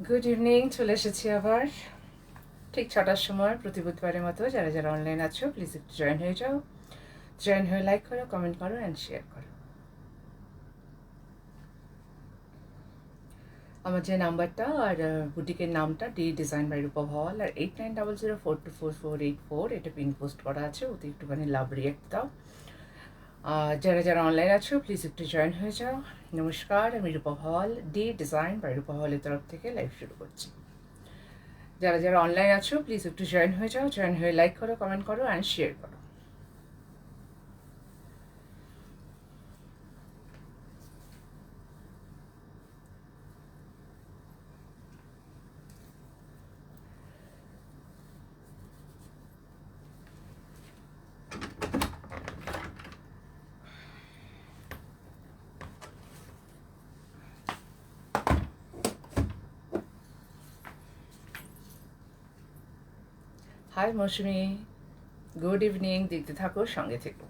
Good evening, চলে এসেছি আবার ঠিক 6টার সময় প্রতি বুধবারের মতো। যারা যারা অনলাইন আছো প্লিজ একটু জয়েন হয়ে যাও। জয়েন হয়ে লাইক করো, কমেন্ট করো অ্যান্ড শেয়ার করো। আমার যে নাম্বারটা আর বুটিকের নামটা ডি ডিজাইন বাই রূপা হল, আর 8900424484, এটা পিন পোস্ট করা আছে। ওতে একটুখানি লাভ রিয়েক্ট দাও। যারা যারা অনলাইন আছো প্লিজ একটু জয়েন হয়ে যাও। নমস্কার, আমি রূপা হল, ডি ডিজাইন বাই রূপা হলের তরফ থেকে লাইভ শুরু করছি। যারা যারা অনলাইন আছো প্লিজ একটু জয়েন হয়ে যাও। জয়েন হয়ে লাইক করো, কমেন্ট করো অ্যান্ড শেয়ার করো। হাই মৌসুমি, গুড ইভিনিং। দেখতে থাকো, সঙ্গে থেকো।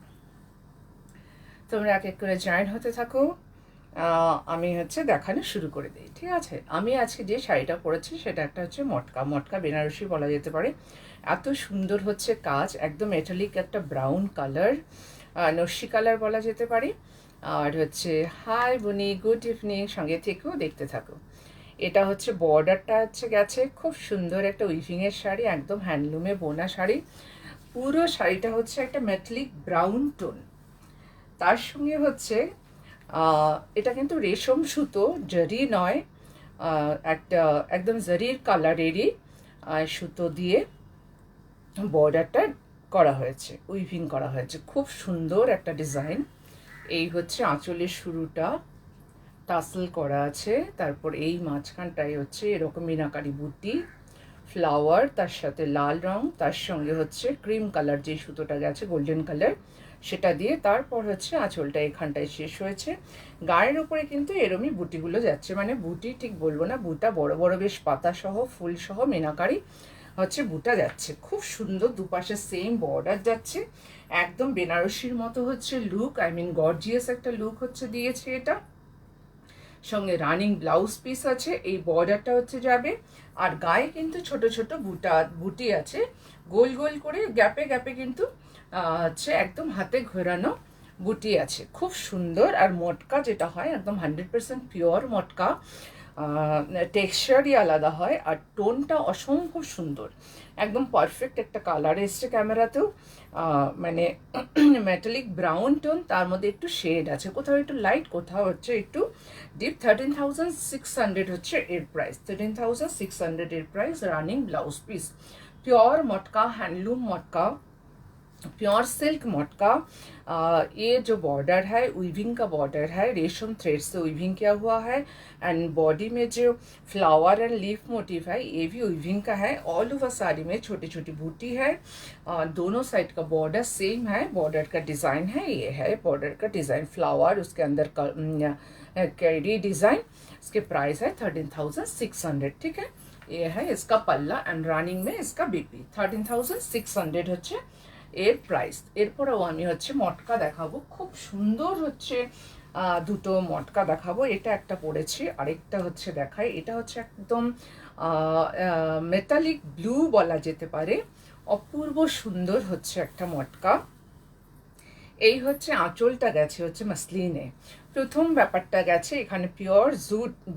তোমরা এক এক করে জয়েন হতে থাকো। আমি দেখানো শুরু করে দিই, ঠিক আছে? আমি আজকে যে শাড়িটা পরেছি সেটা একটা হচ্ছে মটকা মটকা বেনারসি বলা যেতে পারে। এত সুন্দর হচ্ছে কাজ, একদম মেটালিক একটা ব্রাউন কালার, নস্যি কালার বলা যেতে পারে। আর হাই বনি, গুড ইভিনিং, সঙ্গে থেকেও দেখতে থাকো। এটা বর্ডারটা গেছে খুব সুন্দর একটা উইভিংয়ের শাড়ি, একদম হ্যান্ডলুমে বোনা শাড়ি। পুরো শাড়িটা একটা মেটালিক ব্রাউন টোন। তার সঙ্গে এটা কিন্তু রেশম সুতো, জারি নয়, একটা একদম জারির কালারেরই সুতো দিয়ে বর্ডারটা করা হয়েছে, উইভিং করা হয়েছে। খুব সুন্দর একটা ডিজাইন। এই আঁচলের শুরুটা টাসেল করা আছে, তারপর এই মাঝখানটায় এরকম মিনাকারি বুটি, ফ্লাওয়ার, তার সাথে লাল রং, তার সঙ্গে ক্রিম কালার যে সুতোটা গেছে, গোল্ডেন কালার, সেটা দিয়ে তারপর আঁচলটা এখানটায় শেষ হয়েছে। গায়ের উপরে কিন্তু এরমই বুটিগুলো যাচ্ছে, মানে বুটি ঠিক বলবো না, বুটা বড় বড় বেশ পাতা সহ ফুল সহ মিনাকারি বুটা যাচ্ছে। খুব সুন্দর, দুপাশে সেম বর্ডার যাচ্ছে, একদম বেনারসির মতো লুক, আই মিন গর্জিয়াস একটা লুক দিয়েছে এটা। সঙ্গে রানিং ব্লাউজ পিস আছে, এই বর্ডারটা যাবে। আর গায়ে কিন্তু ছোট ছোট বুটি আছে, গোল গোল করে গ্যাপে গ্যাপে কিন্তু একদম হাতে ঘোরানো বুটি আছে, খুব সুন্দর। আর মটকা যেটা হয় একদম 100% পিওর মটকা, টেক্সচারই আলাদা হয়, আর টোনটা অসম্ভব সুন্দর, একদম পারফেক্ট একটা কালার এসছে ক্যামেরাতেও। মানে মেটালিক ব্রাউন টোন, তার মধ্যে একটু শেড আছে, কোথাও একটু লাইট, কোথাও একটু ডিপ। 13,600 এর প্রাইস, 13,600 এর price. Running blouse piece, pure मटका, हैंडलूम मटका, प्योर सिल्क मटका। ये जो बॉर्डर है वीविंग का बॉर्डर है, रेशम थ्रेड से वीविंग किया हुआ है। एंड बॉडी में जो फ्लावर एंड लीफ मोटिव है ये भी वीविंग का है। ऑल ओवर साड़ी में छोटी छोटी बूटी है। दोनों साइड का बॉर्डर सेम है, बॉर्डर का डिज़ाइन है, ये है बॉर्डर का डिज़ाइन, फ्लावर उसके अंदर का कैरी डिज़ाइन। इसके प्राइस है 13,600, ठीक है? ये है इसका पल्ला, एंड रनिंग में इसका बीपी 13,600 এর প্রাইস। এরপরেও আমি মটকা দেখাবো, খুব সুন্দর দুটো মটকা দেখাবো। এটা একটা পরেছি, আরেকটা দেখাই। এটা একদম মেটালিক ব্লু বলা যেতে পারে, অপূর্ব সুন্দর একটা মটকা। এই আঁচলটা গেছে মাসলিনে। প্রথম ব্যাপারটা গেছে এখানে পিওর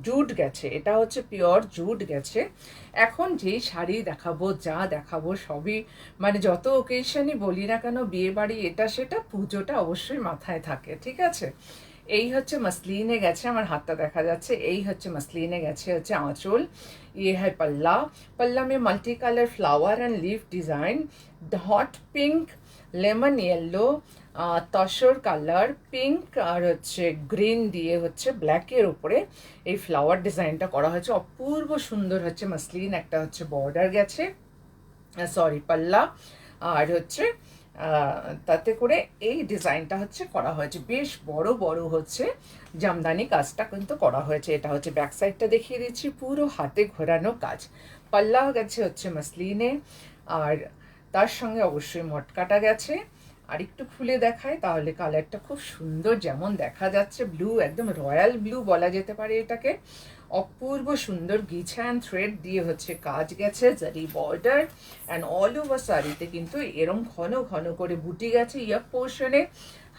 জুট গেছে, এটা পিওর জুট গেছে। এখন যেই শাড়ি দেখাবো, যা দেখাবো সবই মানে যত ওকেশনই বলি না কেন, বিয়ে বাড়ি এটা সেটা, পুজোটা অবশ্যই মাথায় থাকে, ঠিক আছে? এই মাসলিনে গেছে, আমার হাতটা দেখা যাচ্ছে। এই মাসলিনে গেছে আঁচল। ये है पल्ला, पल्ला में multi colour flower and leaf design, hot pink, lemon yellow, tussar colour, pink আর গ্রিন দিয়ে ব্ল্যাকের উপরে এই ফ্লাওয়ার ডিজাইনটা করা হয়েছে। অপূর্ব সুন্দর মাসলিন একটা বর্ডার গেছে, সরি পাল্লা। আর তাতে করে এই ডিজাইনটা করা হয়েছে, বেশ বড় বড় জামদানি কাজটা কিন্তু করা হয়েছে। এটা ব্যাক সাইডটা দেখিয়ে দিচ্ছি, পুরো হাতে ঘোরানো কাজ। পাল্লা গেছে মাসলিনে, আর তার সঙ্গে অবশ্যই মটকাটা গেছে। আর একটু খুলে দেখায় তাহলে কালারটা খুব সুন্দর, যেমন দেখা যাচ্ছে ব্লু, একদম রয়্যাল ব্লু বলা যেতে পারে এটাকে। অপূর্ব সুন্দর গিছা অ্যান্ড থ্রেড দিয়ে হচ্ছে কাজ গেছে, জারি বর্ডার অ্যান্ড অল ওভার শাড়িতে কিন্তু এরম ঘন ঘন করে বুটি গেছে ইয়াক পোর্শনে।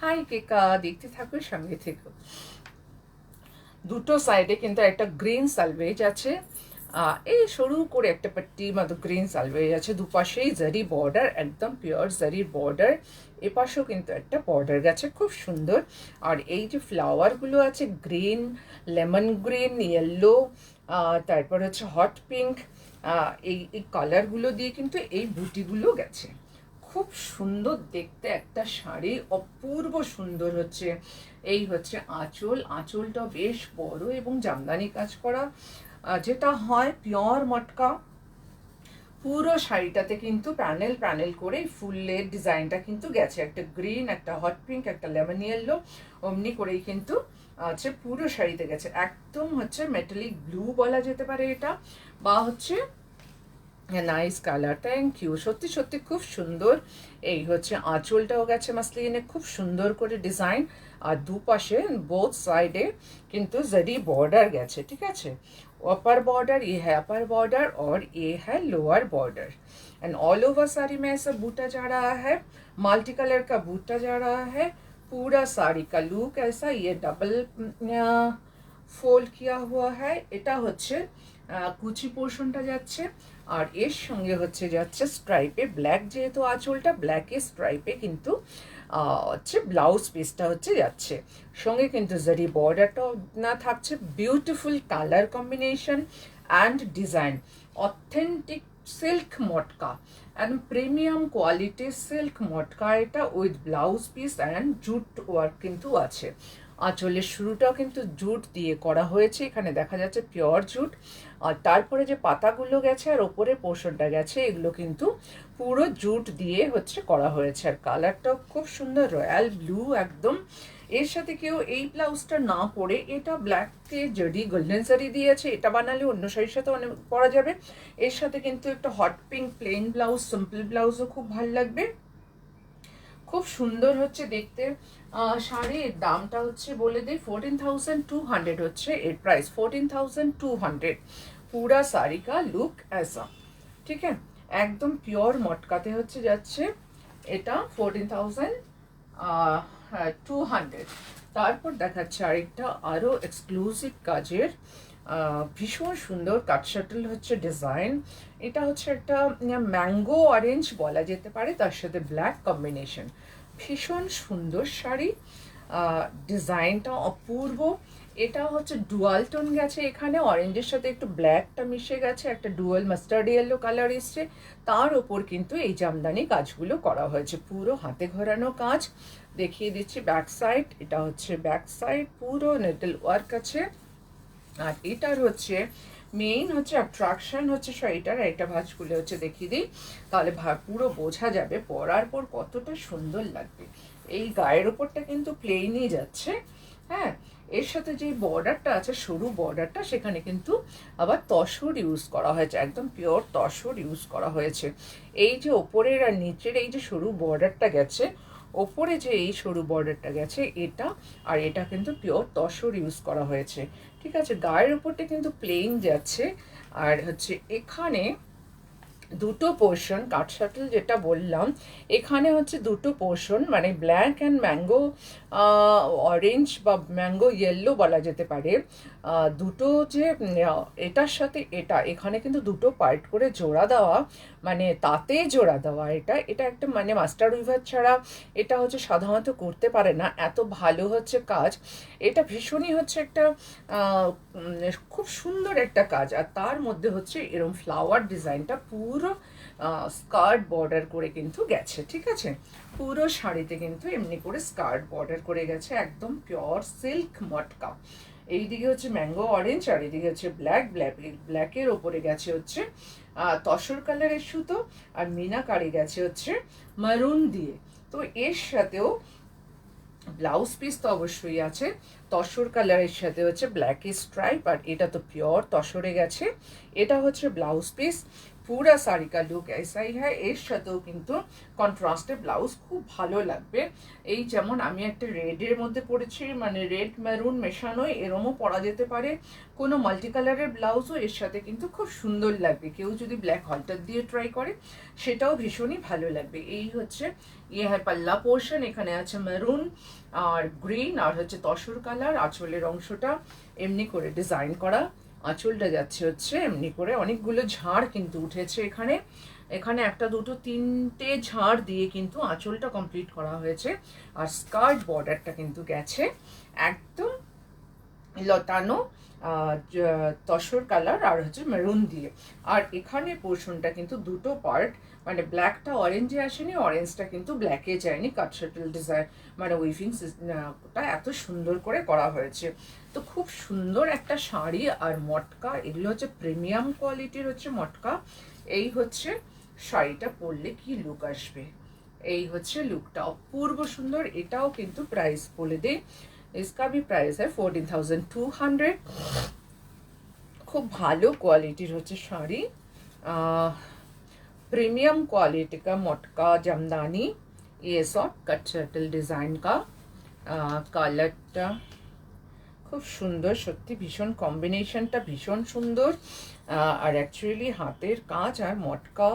হাই কেকা, দেখতে থাকো, সঙ্গে থেকো। দুটো সাইডে কিন্তু একটা গ্রিন সালভেজ আছে, এই সরু করে একটা পাট্টি মতো গ্রিন সালভেজ আছে, দুপাশেই জারি বর্ডার, একদম পিওর জারির বর্ডার। এপাশেও কিন্তু একটা বর্ডার গেছে, খুব সুন্দর। আর এই যে ফ্লাওয়ারগুলো আছে, গ্রিন, লেমন গ্রিন, ইয়েলো, তারপর হচ্ছে হট পিঙ্ক, এই এই কালারগুলো দিয়ে কিন্তু এই বুটিগুলো গেছে। খুব সুন্দর দেখতে একটা শাড়ি, অপূর্ব সুন্দর হচ্ছে। এই হচ্ছে আঁচল, আঁচলটা বেশ বড় এবং জামদানি কাজ করা, যেটা হয় পিওর মটকা। পুরো শাড়িটাতে কিন্তু প্যানেল প্যানেল করে ফুলের ডিজাইনটা কিন্তু গেছে, একটা গ্রিন, একটা হট পিঙ্ক, একটা লেমন ইয়েলো, অমনি করেই কিন্তু হচ্ছে পুরো শাড়িতে গেছে। একদম হচ্ছে মেটালিক ব্লু বলা যেতে পারে এটা, বা হচ্ছে নাইস কালার। থ্যাংক ইউ, সত্যি সত্যি খুব সুন্দর। এই হচ্ছে আঁচলটাও গেছে মাসলিনে, খুব সুন্দর করে ডিজাইন। আর দুপাশে বোথ সাইডে কিন্তু जरी बॉर्डर গেছে, ঠিক আছে। अपर बॉर्डर ये है अपर बॉर्डर और ये है lower border, and all over sari में ऐसा बूटा जा रहा है, मल्टी कलर का बूटा जा रहा है। पूरा साड़ी का लुक ऐसा, ये डबल फोल्ड किया हुआ है। এটা হচ্ছে কুচি পোর্শনটা যাচ্ছে, আর এর সঙ্গে হচ্ছে যাচ্ছে স্ট্রাইপে ব্ল্যাক, যেহেতু আঁচলটা ব্ল্যাকে স্ট্রাইপে কিন্তু হচ্ছে ব্লাউজ পিসটা হচ্ছে যাচ্ছে। সঙ্গে কিন্তু জারি বর্ডারটাও না থাকছে, beautiful colour combination and design, authentic silk matka, একদম প্রিমিয়াম কোয়ালিটির সিল্ক মটকা এটা, with blouse piece and jute work কিন্তু আছে। আঁচলের শুরুটাও কিন্তু জুট দিয়ে করা হয়েছে, এখানে দেখা যাচ্ছে পিওর জুট। আর তারপরে যে পাতাগুলো গেছে আর ওপরে পোর্শনটা গেছে, এগুলো কিন্তু পুরো জুট দিয়ে হচ্ছে করা হয়েছে। আর কালারটাও খুব সুন্দর, রয়্যাল ব্লু একদম। এর সাথে কেউ এই ব্লাউজটা না পরে, এটা ব্ল্যাককে যদি গোল্ডেন শাড়ি দিয়েছে, এটা বানালে অন্য শাড়ির সাথে অনেক পরা যাবে। এর সাথে কিন্তু একটা hot pink plain blouse, simple ব্লাউজও খুব ভালো লাগবে। খুব সুন্দর হচ্ছে দেখতে। শাড়ির দামটা হচ্ছে বলে দিই, 14,200 হচ্ছে এর প্রাইস, 14,200। पूरा साड़ी का लुक ऐसा, ठीक है, একদম পিওর মটকাতে হচ্ছে যাচ্ছে এটা 14,200। তারপর দেখাচ্ছে আরেকটা আরো এক্সক্লুসিভ কাজের ভীষণ সুন্দর কাট শাটল হচ্ছে ডিজাইন। এটা হচ্ছে একটা ম্যাঙ্গো অরেঞ্জ বলা যেতে পারে, তার সাথে ব্ল্যাক কম্বিনেশন, ভীষণ সুন্দর শাড়ি। ডিজাইনটা অপূর্ব। এটা হচ্ছে ডুয়াল টোন গেছে, এখানে অরেঞ্জের সাথে একটু ব্ল্যাকটা মিশে গেছে, একটা ডুয়াল মাস্টার্ড ইয়েলো কালার এসছে। তার ওপর কিন্তু এই জামদানি কাজগুলো করা হয়েছে, পুরো হাতে ঘোরানো কাজ। দেখিয়ে দিচ্ছি ব্যাক সাইড, এটা হচ্ছে ব্যাক সাইড, পুরো নেটেল ওয়ার্ক আছে। আর এটার হচ্ছে মেইন হচ্ছে অ্যাট্রাকশন হচ্ছে শাড়িটার, এটা ভাঁজ খুলে হচ্ছে দেখিয়ে দিই, তাহলে পুরো বোঝা যাবে পরার পর কতটা সুন্দর লাগবে। এই গায়ের ওপরটা কিন্তু প্লেনই যাচ্ছে, হ্যাঁ। এর সাথে যে বর্ডারটা আছে, সরু বর্ডারটা, সেখানে কিন্তু আবার তসর ইউজ করা হয়েছে, একদম পিওর তসর ইউজ করা হয়েছে। এই যে ওপরের আর নিচের এই যে সরু বর্ডারটা গেছে, ওপরে যে এই সরু বর্ডারটা গেছে এটা, আর এটা কিন্তু পিওর তসর ইউজ করা হয়েছে, ঠিক আছে। গায়ের উপরটা কিন্তু প্লেন যাচ্ছে। আর হচ্ছে এখানে দুটো পোর্শন কাট শাটল যেটা বললাম, এখানে হচ্ছে দুটো পোর্শন, মানে ব্ল্যাক অ্যান্ড ম্যাঙ্গো অরেঞ্জ বা ম্যাঙ্গো ইয়েলো বলা যেতে পারে। দুটো যে এটার সাথে এটা, এখানে কিন্তু দুটো পার্ট করে জোড়া দেওয়া, মানে তাতে জোড়া দেওয়া। এটা এটা একটা মানে মাস্টার উইভার ছাড়া এটা হচ্ছে সাধারণত করতে পারে না, এত ভালো হচ্ছে কাজ। এটা ভীষণই হচ্ছে একটা খুব সুন্দর একটা কাজ। আর তার মধ্যে হচ্ছে এরকম ফ্লাওয়ার ডিজাইনটা পুরো স্কার্ট বর্ডার করে কিন্তু গেছে, ঠিক আছে। পুরো শাড়িতে কিন্তু এমনি করে স্কার্ট বর্ডার করে গেছে, একদম পিওর সিল্ক মটকা। এইদিকে হচ্ছে ম্যাঙ্গো অরেঞ্জ, আর এইদিকে হচ্ছে ব্ল্যাক, ব্ল্যাকের ওপরে গেছে হচ্ছে তসর কালারের সুতো, আর মিনাকারি গেছে হচ্ছে মারুন দিয়ে। তো এর সাথেও ব্লাউজ পিস তো অবশ্যই আছে, তসর কালারের সাথে হচ্ছে ব্ল্যাক স্ট্রাইপ, আর এটা তো পিওর তসরে গেছে। এটা হচ্ছে ব্লাউজ পিস, पूरा साड़ी का लुक ऐसा ही है। এর সাথেও কিন্তু কন্ট্রাস্টে ব্লাউজ খুব ভালো লাগবে। এই যেমন আমি একটা রেডের মধ্যে পরেছি, মানে রেড মেরুন মেশানো, এরমও পরা যেতে পারে। কোনো মাল্টি কালারের ব্লাউজও এর সাথে কিন্তু খুব সুন্দর লাগবে। কেউ যদি ব্ল্যাক হলটার দিয়ে ট্রাই করে সেটাও ভীষণই ভালো লাগবে। এই হচ্ছে ইয়ে হ্যাঁ পাল্লা পোর্শন, এখানে আছে মেরুন আর গ্রিন আর হচ্ছে তসর কালার। আঁচলের অংশটা এমনি করে ডিজাইন করা, আঁচলটা যাচ্ছে হচ্ছে এমনি করে। অনেকগুলো ঝাড় কিন্তু উঠেছে এখানে, এখানে একটা দুটো তিনটে ঝাড় দিয়ে কিন্তু আঁচলটা কমপ্লিট করা হয়েছে। আর স্কার্ট বর্ডারটা কিন্তু গেছে একদম লতানো তসর কালার আর হচ্ছে মেরুন দিয়ে। আর এখানে পোর্শনটা কিন্তু দুটো পার্ট, মানে ব্ল্যাকটা অরেঞ্জে আসেনি, অরেঞ্জটা কিন্তু ব্ল্যাকে যায়নি। কাট শাটল ডিজাইন মানে উইভিংটা এত সুন্দর করে করা হয়েছে। তো খুব সুন্দর একটা শাড়ি। আর মটকা, এগুলো হচ্ছে প্রিমিয়াম কোয়ালিটির হচ্ছে মটকা। এই হচ্ছে শাড়িটা পরলে কি লুক আসবে, এই হচ্ছে লুকটা অপূর্ব সুন্দর। এটাও কিন্তু প্রাইস বলে দিই, इसका भी प्राइस है 14,200। खूब भालो क्वालिटी হচ্ছে শাড়ি, प्रीमियम क्वालिटी का मटका जमदानी, ये सब कट शटल डिजाइन का। কালারটা খুব সুন্দর, সত্যি ভীষণ কম্বিনেশনটা ভীষণ সুন্দর। আর অ্যাকচুয়ালি হাতের কাজ আর মটকা,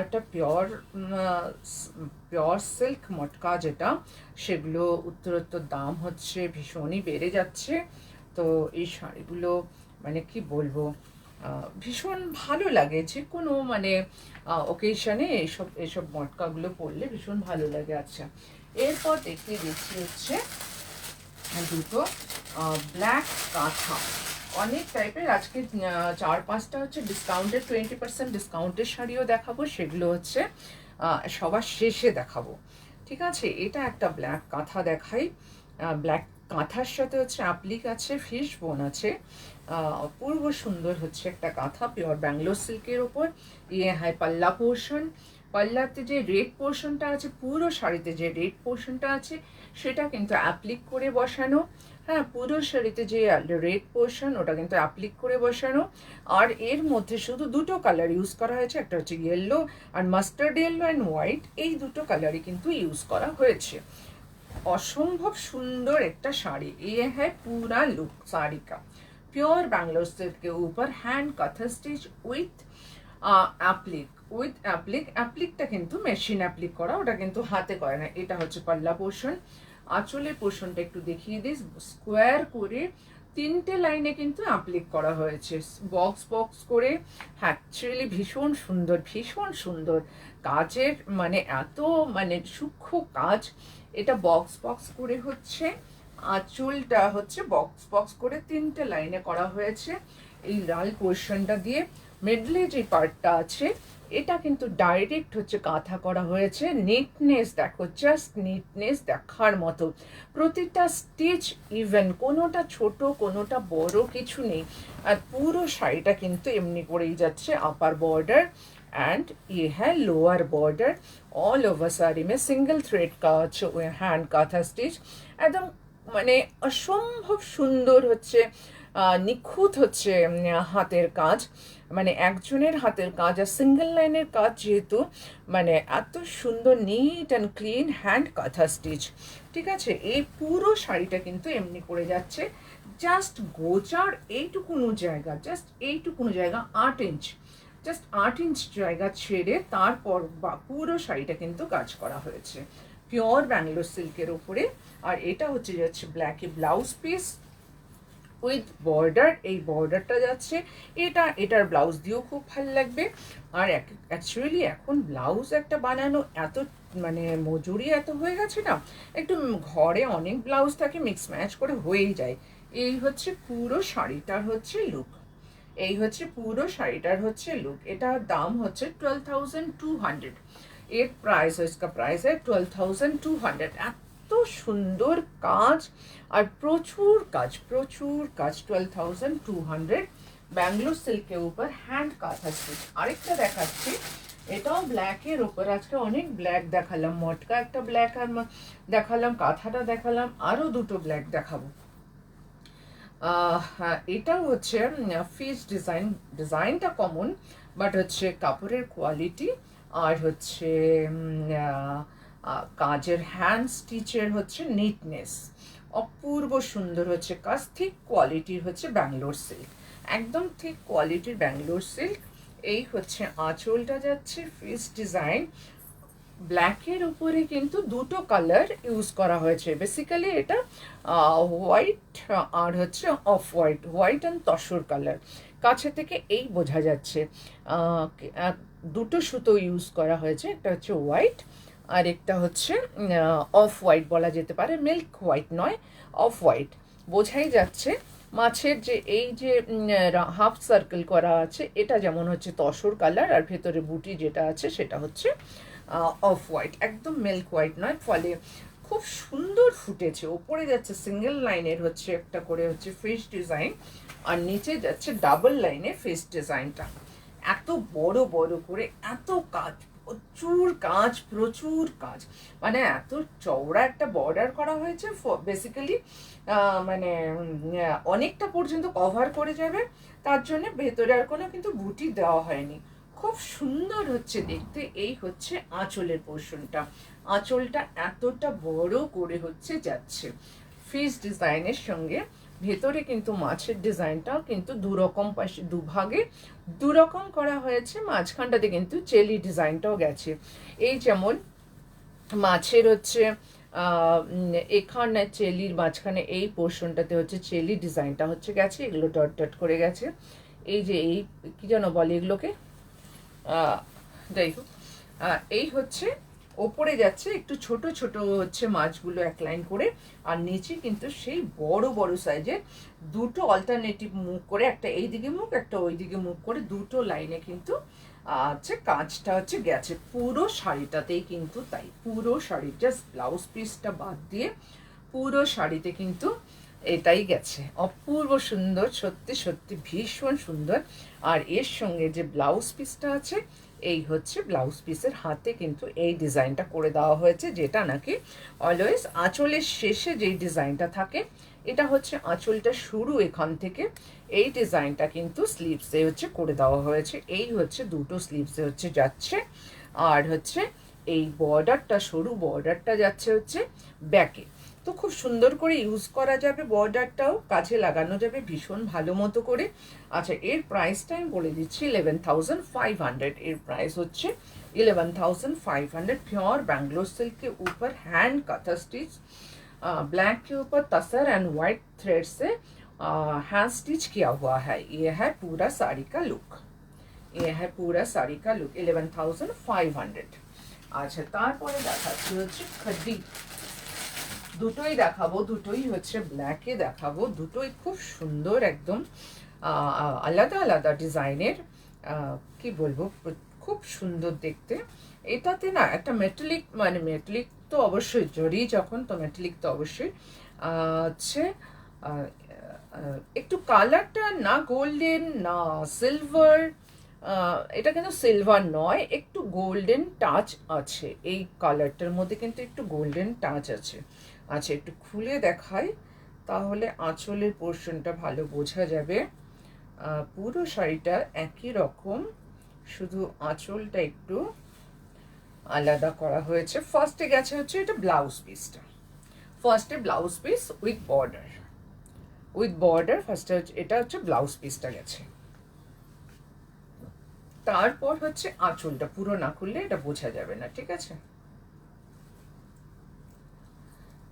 একটা পিওর সিল্ক মটকা যেটা, সেগুলো উত্তরোত্তর দাম হচ্ছে ভীষণই বেড়ে যাচ্ছে। তো এই শাড়িগুলো মানে কি বলবো, ভীষণ ভালো লাগে। যে কোনো মানে ওকেশনে এইসব মটকাগুলো পরলে ভীষণ ভালো লাগে। আচ্ছা, এরপর দেখিয়ে দিচ্ছি হচ্ছে দুটো ব্ল্যাক কাঁথা, অনেক টাইপের। আজকে 4-5টা হচ্ছে ডিসকাউন্টের 20% ডিসকাউন্টের শাড়িও দেখাবো, সেগুলো হচ্ছে সবার শেষে দেখাবো, ঠিক আছে। এটা একটা ব্ল্যাক কাঁথা দেখাই। ব্ল্যাক কাঁথার সাথে হচ্ছে অ্যাপ্লিক আছে, ফিশ বোন আছে, অপূর্ব সুন্দর হচ্ছে একটা কাঁথা, পিওর ব্যাঙ্গালোর সিল্কের ওপর। ইয়ে হয় পাল্লা পোর্শন, পাল্লাতে যে রেড পোর্শনটা আছে, পুরো শাড়িতে যে রেড পোর্শনটা আছে সেটা কিন্তু অ্যাপ্লিক করে বসানো। হ্যাঁ, পুরো শাড়িতে যে রেড পোর্শন ওটা কিন্তু অ্যাপ্লিক করে বসানো। আর এর মধ্যে শুধু দুটো কালার ইউজ করা হয়েছে, একটা হচ্ছে ইয়েলো আর মাস্টার্ড ইয়েলো অ্যান্ড হোয়াইট, এই দুটো কালারই কিন্তু ইউজ করা হয়েছে। असंभव सुंदर एक साड़ी। ये है पूरा लुक साड़ी का, प्योर बैंगलोर सिल्क के ऊपर हैंड कथा स्टिच उइथ एप्लिकটা কিন্তু মেশিন অ্যাপ্লিক করা, ওটা কিন্তু হাতে করে না। এটা হচ্ছে পাল্লা পোর্শন। আঁচলের পোর্শনটা একটু দেখিয়ে দিই, স্কোয়ার করে 3টে লাইনে কিন্তু অ্যাপ্লিক করা হয়েছে, বক্স বক্স করে। অ্যাকচুয়ালি ভীষণ সুন্দর, ভীষণ সুন্দর কাজের, মানে এত মানে সূক্ষ্ম কাজ। এটা বক্স বক্স করে হচ্ছে, আঁচলটা হচ্ছে বক্স বক্স করে 3টে লাইনে করা হয়েছে। এই লাল পোর্শনটা দিয়ে মিডলে যে পার্টটা আছে এটা কিন্তু ডাইরেক্ট হচ্ছে কাঁথা করা হয়েছে। নিটনেস দেখো, জাস্ট নিটনেস দেখার মতো। প্রতিটা স্টিচ ইভেন, কোনোটা ছোট কোনোটা বড় কিছু নেই। আর পুরো শাড়িটা কিন্তু এমনি করেই যাচ্ছে। আপার बॉर्डर एंड ये है lower border. All over sari में सिंगल थ्रेड का हैंड काथा स्टिच, एकदम মানে অসম্ভব সুন্দর হচ্ছে, নিখুঁত হচ্ছে হাতের কাজ, মানে একজনের হাতের কাজ। আর সিঙ্গেল লাইনের কাজ যেহেতু, মানে এত সুন্দর নিট অ্যান্ড ক্লিন হ্যান্ড কাঁথা স্টিচ, ঠিক আছে। এই পুরো শাড়িটা কিন্তু এমনি করে যাচ্ছে। জাস্ট গোচার এইটুকুনো জায়গা, জাস্ট এইটুকুনো জায়গা 8 ইঞ্চ, জাস্ট 8 ইঞ্চ জায়গা ছেড়ে তারপর পুরো শাড়িটা কিন্তু কাজ করা হয়েছে পিওর ব্যাঙ্গালোর সিল্কের উপরে। আর এটা হচ্ছে যাচ্ছে ব্ল্যাকে ব্লাউজ পিস উইথ বর্ডার, এই বর্ডারটা যাচ্ছে। এটার ব্লাউজ দিয়েও খুব ভালো লাগবে। আর অ্যাকচুয়ালি এখন ব্লাউজ একটা বানানো এত মানে মজুরি এত হয়ে গেছে না, একটু ঘরে অনেক ব্লাউজ থাকে, মিক্স ম্যাচ করে হয়েই যায়। এই হচ্ছে পুরো শাড়িটার হচ্ছে লুক, এই হচ্ছে পুরো শাড়িটার হচ্ছে লুক। এটার দাম হচ্ছে 12,200। এর প্রাইস, इसका प्राइस है 12,200। এত সুন্দর কাজ আর প্রচুর কাজ, প্রচুর কাজ। 12,200 ব্যাঙ্গালোর সিল্কের উপর হ্যান্ড কাঁথা স্টিচ। আরেকটা দেখাচ্ছি, এটাও ব্ল্যাকের ওপর। আজকে অনেক ব্ল্যাক দেখালাম, মটকা একটা ব্ল্যাক আর দেখালাম, কাঁথাটা দেখালাম, আরও দুটো ব্ল্যাক দেখাবো। এটাও হচ্ছে ফিস ডিজাইন, ডিজাইনটা কমন, বাট হচ্ছে কাপড়ের কোয়ালিটি আর হচ্ছে কাজের হ্যান্ড স্টিচের হচ্ছে নিটনেস অপূর্ব সুন্দর হচ্ছে কাজ, ঠিক কোয়ালিটির হচ্ছে ব্যাঙ্গালোর সিল্ক, একদম ঠিক কোয়ালিটির ব্যাঙ্গালোর সিল্ক। এই হচ্ছে আঁচলটা যাচ্ছে ফিস ডিজাইন, ব্ল্যাকের উপরে কিন্তু দুটো কালার ইউজ করা হয়েছে। বেসিক্যালি এটা হোয়াইট আর হচ্ছে off white, white and tussar colour, কাছে থেকে এই বোঝা যাচ্ছে। দুটো সুতো ইউজ করা হয়েছে, একটা হচ্ছে হোয়াইট আর একটা হচ্ছে অফ হোয়াইট বলা যেতে পারে, মিল্ক হোয়াইট নয়, অফ হোয়াইট। বোঝাই যাচ্ছে মাছের যে এই যে হাফ সার্কেল করা আছে এটা যেমন হচ্ছে তসর কালার, আর ভেতরে বুটি যেটা আছে সেটা হচ্ছে অফ হোয়াইট, একদম মিল্ক হোয়াইট নয়। ফলে খুব সুন্দর ফুটেছে। ওপরে যাচ্ছে সিঙ্গেল লাইনের হচ্ছে একটা করে হচ্ছে ফিশ ডিজাইন, আর নিচে যাচ্ছে ডাবল লাইনে ফিশ ডিজাইনটা। এত বড় বড় করে এত কাজ, প্রচুর কাজ, প্রচুর কাজ, মানে এত চওড়া একটা বর্ডার করা হয়েছে। বেসিক্যালি মানে অনেকটা পর্যন্ত কভার করে যাবে, তার জন্য ভেতরে আর কোনো কিন্তু বুটি দেওয়া হয়নি। খুব সুন্দর হচ্ছে দেখতে। এই হচ্ছে আঁচলের পোর্শনটা, আঁচলটা এতটা বড় করে হচ্ছে যাচ্ছে ফিস ডিজাইনের সঙ্গে। ভেতরে কিন্তু মাছের ডিজাইনটাও কিন্তু দুরকম, পাশে দুভাগে দুরকম করা হয়েছে, মাঝখানটাতে কিন্তু চেলি ডিজাইনটাও গেছে। এই যেমন মাছের হচ্ছে এখানে চেলির মাঝখানে এই পোর্শনটাতে হচ্ছে চেলি ডিজাইনটা হচ্ছে গেছে, এগুলো ডট ডট করে গেছে। এই যে এই কি যেন বলে এগুলোকে, যাই হোক, এই হচ্ছে ওপরে যাচ্ছে একটু ছোট ছোট হচ্ছে মাছগুলো এক লাইন করে, আর নিচে কিন্তু সেই বড় বড় সাইজের দুটো অল্টারনেটিভ মুখ করে, একটা এই দিকে মুখ একটা ওই দিকে মুখ করে দুটো লাইনে কিন্তু হচ্ছে কাজটা হচ্ছে গেছে পুরো শাড়িটাতেই। কিন্তু তাই পুরো শাড়ির জাস্ট ব্লাউজ পিসটা বাদ দিয়ে পুরো শাড়িতে কিন্তু এটাই গেছে। অপূর্ব সুন্দর, সত্যি সত্যি ভীষণ সুন্দর। আর এর সঙ্গে যে ব্লাউজ পিসটা আছে, এই হচ্ছে ব্লাউজ পিসের হাতে কিন্তু এই ডিজাইনটা করে দেওয়া হয়েছে, যেটা নাকি অলওয়েজ আঁচলের শেষে যেই ডিজাইনটা থাকে, এটা হচ্ছে আঁচলটা শুরু এখান থেকে, এই ডিজাইনটা কিন্তু স্লিভসে হচ্ছে করে দেওয়া হয়েছে। এই হচ্ছে দুটো স্লিভসে হচ্ছে যাচ্ছে, আর হচ্ছে এই বর্ডারটা, সরু বর্ডারটা যাচ্ছে হচ্ছে ব্যাকে। তো খুব সুন্দর করে ইউজ করা যাবে, বর্ডারটাও কাজে লাগানো যাবে ভীষণ ভালো মতো করে। আচ্ছা, এর প্রাইসটা আমি বলে দিচ্ছি 11,500। এর প্রাইস হচ্ছে 11,500। प्योर बैंगलोर सिल्क के ऊपर हैंड कथा स्टिच, ब्लैक के ऊपर तसर एंड वाइट थ्रेड से हैंड स्टिच किया हुआ है। ये है पूरा साड़ी का लुक, ये है पूरा साड़ी का लुक 11,500। আচ্ছা, তারপরে দেখাচ্ছি হচ্ছে খদ্দি, দুটোই দেখাবো, দুটোই হচ্ছে ব্ল্যাকে দেখাবো, দুটোই খুব সুন্দর একদম আলাদা আলাদা ডিজাইনের। কি বলবো, খুব সুন্দর দেখতে। এটাতে না একটা মেটালিক, মানে মেটালিক তো অবশ্যই, জরি যখন তো মেটালিক তো অবশ্যই হচ্ছে একটু কালারটা না গোল্ডেন না সিলভার, এটা কিন্তু সিলভার নয়, একটু গোল্ডেন টাচ আছে এই কালারটার মধ্যে, কিন্তু একটু গোল্ডেন টাচ আছে। আচ্ছা, একটু খুলে দেখাই তাহলে আঁচলের পোর্শনটা ভালো বোঝা যাবে। পুরো শাড়িটা একই রকম, শুধু আঁচলটা একটু আলাদা করা হয়েছে। ফার্স্টে গেছে হচ্ছে এটা ব্লাউজ পিসটা, ফার্স্টে blouse piece with border, with border ফার্স্টে এটা হচ্ছে ব্লাউজ পিসটা গেছে। তারপর হচ্ছে আঁচলটা, পুরো না খুললে এটা বোঝা যাবে না, ঠিক আছে।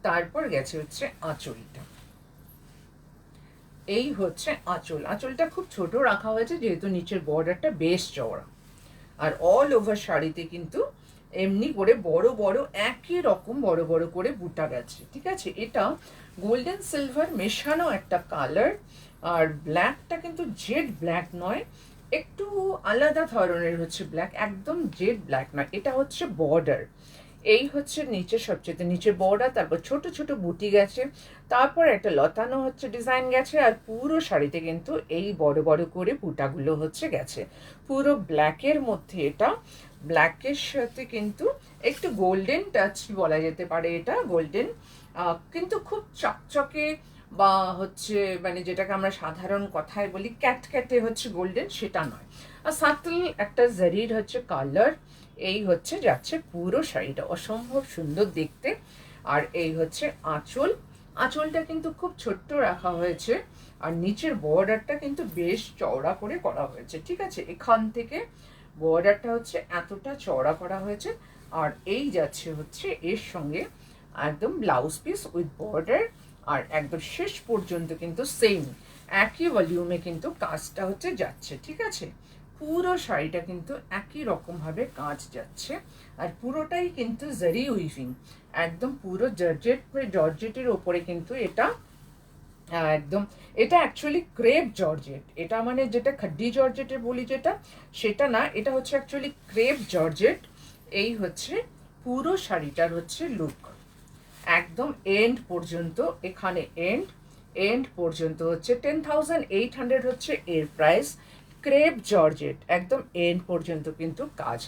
তারপর গেছে হচ্ছে আঁচলটা, এই হচ্ছে আঁচল। আঁচলটা খুব ছোট রাখা হয়েছে যেহেতু নিচের বর্ডারটা বেশ চওড়া, আর অল ওভার শাড়িতে কিন্তু এমনি করে বড় বড় একই রকম বড় বড় করে বুটা গেছে, ঠিক আছে। এটা গোল্ডেন সিলভার মেশানো একটা কালার, আর ব্ল্যাকটা কিন্তু জেড ব্ল্যাক নয়, একটু আলাদা ধরনের হচ্ছে ব্ল্যাক, একদম জেড ব্ল্যাক নয়। এটা হচ্ছে বর্ডার, এই হচ্ছে নিচে সবচেয়ে নিচে বর্ডার, তারপর ছোট ছোট বুটি গেছে, তারপর একটা লতানো হচ্ছে ডিজাইন গেছে, আর পুরো শাড়িতে কিন্তু এই বড় বড় করে বুটাগুলো হচ্ছে গেছে পুরো ব্ল্যাকের মধ্যে। এটা ব্ল্যাকের সাথে কিন্তু একটু গোল্ডেন টাচ বলা যেতে পারে, এটা গোল্ডেন, কিন্তু খুব চকচকে বা হচ্ছে মানে যেটাকে আমরা সাধারণ কথায় বলি ক্যাটক্যাটে হচ্ছে গোল্ডেন, সেটা নয়। আর সাটল একটা জারির হচ্ছে কালার, এই হচ্ছে যাচ্ছে পুরো শাড়িটা, অসম্ভব সুন্দর দেখতে। আর এই হচ্ছে আঁচল, আঁচলটা কিন্তু খুব ছোট্ট রাখা হয়েছে, আর নিচের বর্ডারটা কিন্তু বেশ চওড়া করে করা হয়েছে, ঠিক আছে। এখান থেকে বর্ডারটা হচ্ছে এতটা চওড়া করা হয়েছে। আর এই যাচ্ছে হচ্ছে এর সঙ্গে একদম ব্লাউজ পিস উইথ বর্ডার, আর একদম শেষ পর্যন্ত কিন্তু সেম একই ভলিউমে কিন্তু কাজটা হচ্ছে যাচ্ছে, ঠিক আছে। পুরো শাড়িটা কিন্তু একই রকমভাবে কাজ যাচ্ছে, আর পুরোটাই কিন্তু জারি উইভিং, একদম পুরো জর্জেটের ওপরে কিন্তু এটা একদম, এটা অ্যাকচুয়ালি ক্রেপ জর্জেট, এটা মানে যেটা খাড্ডি জর্জেটে বলি যেটা, সেটা না, এটা হচ্ছে অ্যাকচুয়ালি ক্রেপ জর্জেট। এই হচ্ছে পুরো শাড়িটার হচ্ছে লুক, একদম এন্ড পর্যন্ত, এখানে এন্ড পর্যন্ত হচ্ছে 10,800 হচ্ছে এর প্রাইস। ক্রেপ জর্জেট একদম এন্ড পর্যন্ত কিন্তু কাজ।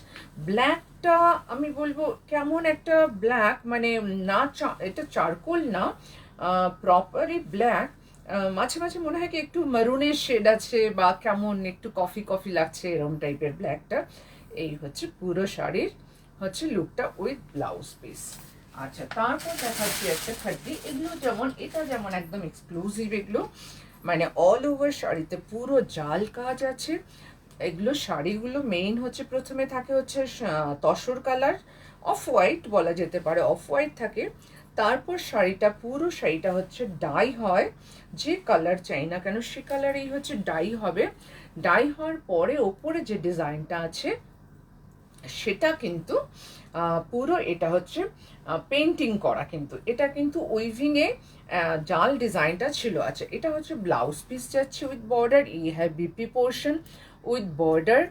ব্ল্যাকটা আমি বলবো কেমন একটা ব্ল্যাক, মানে না এটা চারকোল না, প্রপারলি ব্ল্যাক। মাঝে মাঝে মনে হয় কি একটু মারুনের শেড আছে, বা কেমন একটু কফি কফি লাগছে, এরকম টাইপের ব্ল্যাকটা। এই হচ্ছে পুরো শাড়ির হচ্ছে লুকটা উইথ ব্লাউজ পিস। আচ্ছা, তারপর দেখাচ্ছি একটা খাড্ডি, এগুলো যেমন এটা যেমন একদম এক্সক্লুসিভ, এগুলো মানে অল ওভার শাড়িতে পুরো জাল কাজ আছে। এগুলো শাড়িগুলো মেইন হচ্ছে প্রথমে থাকে হচ্ছে তসর কালার, অফ হোয়াইট বলা যেতে পারে, অফ হোয়াইট থাকে। তারপর শাড়িটা পুরো শাড়িটা হচ্ছে ডাই হয়, যে কালার চাই না কেন সে কালারেই হচ্ছে ডাই হবে। ডাই হওয়ার পরে ওপরে যে ডিজাইনটা আছে সেটা কিন্তু পুরো এটা হচ্ছে পেন্টিং করা, কিন্তু এটা কিন্তু উইভিংয়ে জাল ডিজাইনটা ছিল। আচ্ছা, এটা হচ্ছে ব্লাউজ পিস যাচ্ছে উইথ বর্ডার, এই হ্যাঁ বিপি পোর্শন উইথ বর্ডার।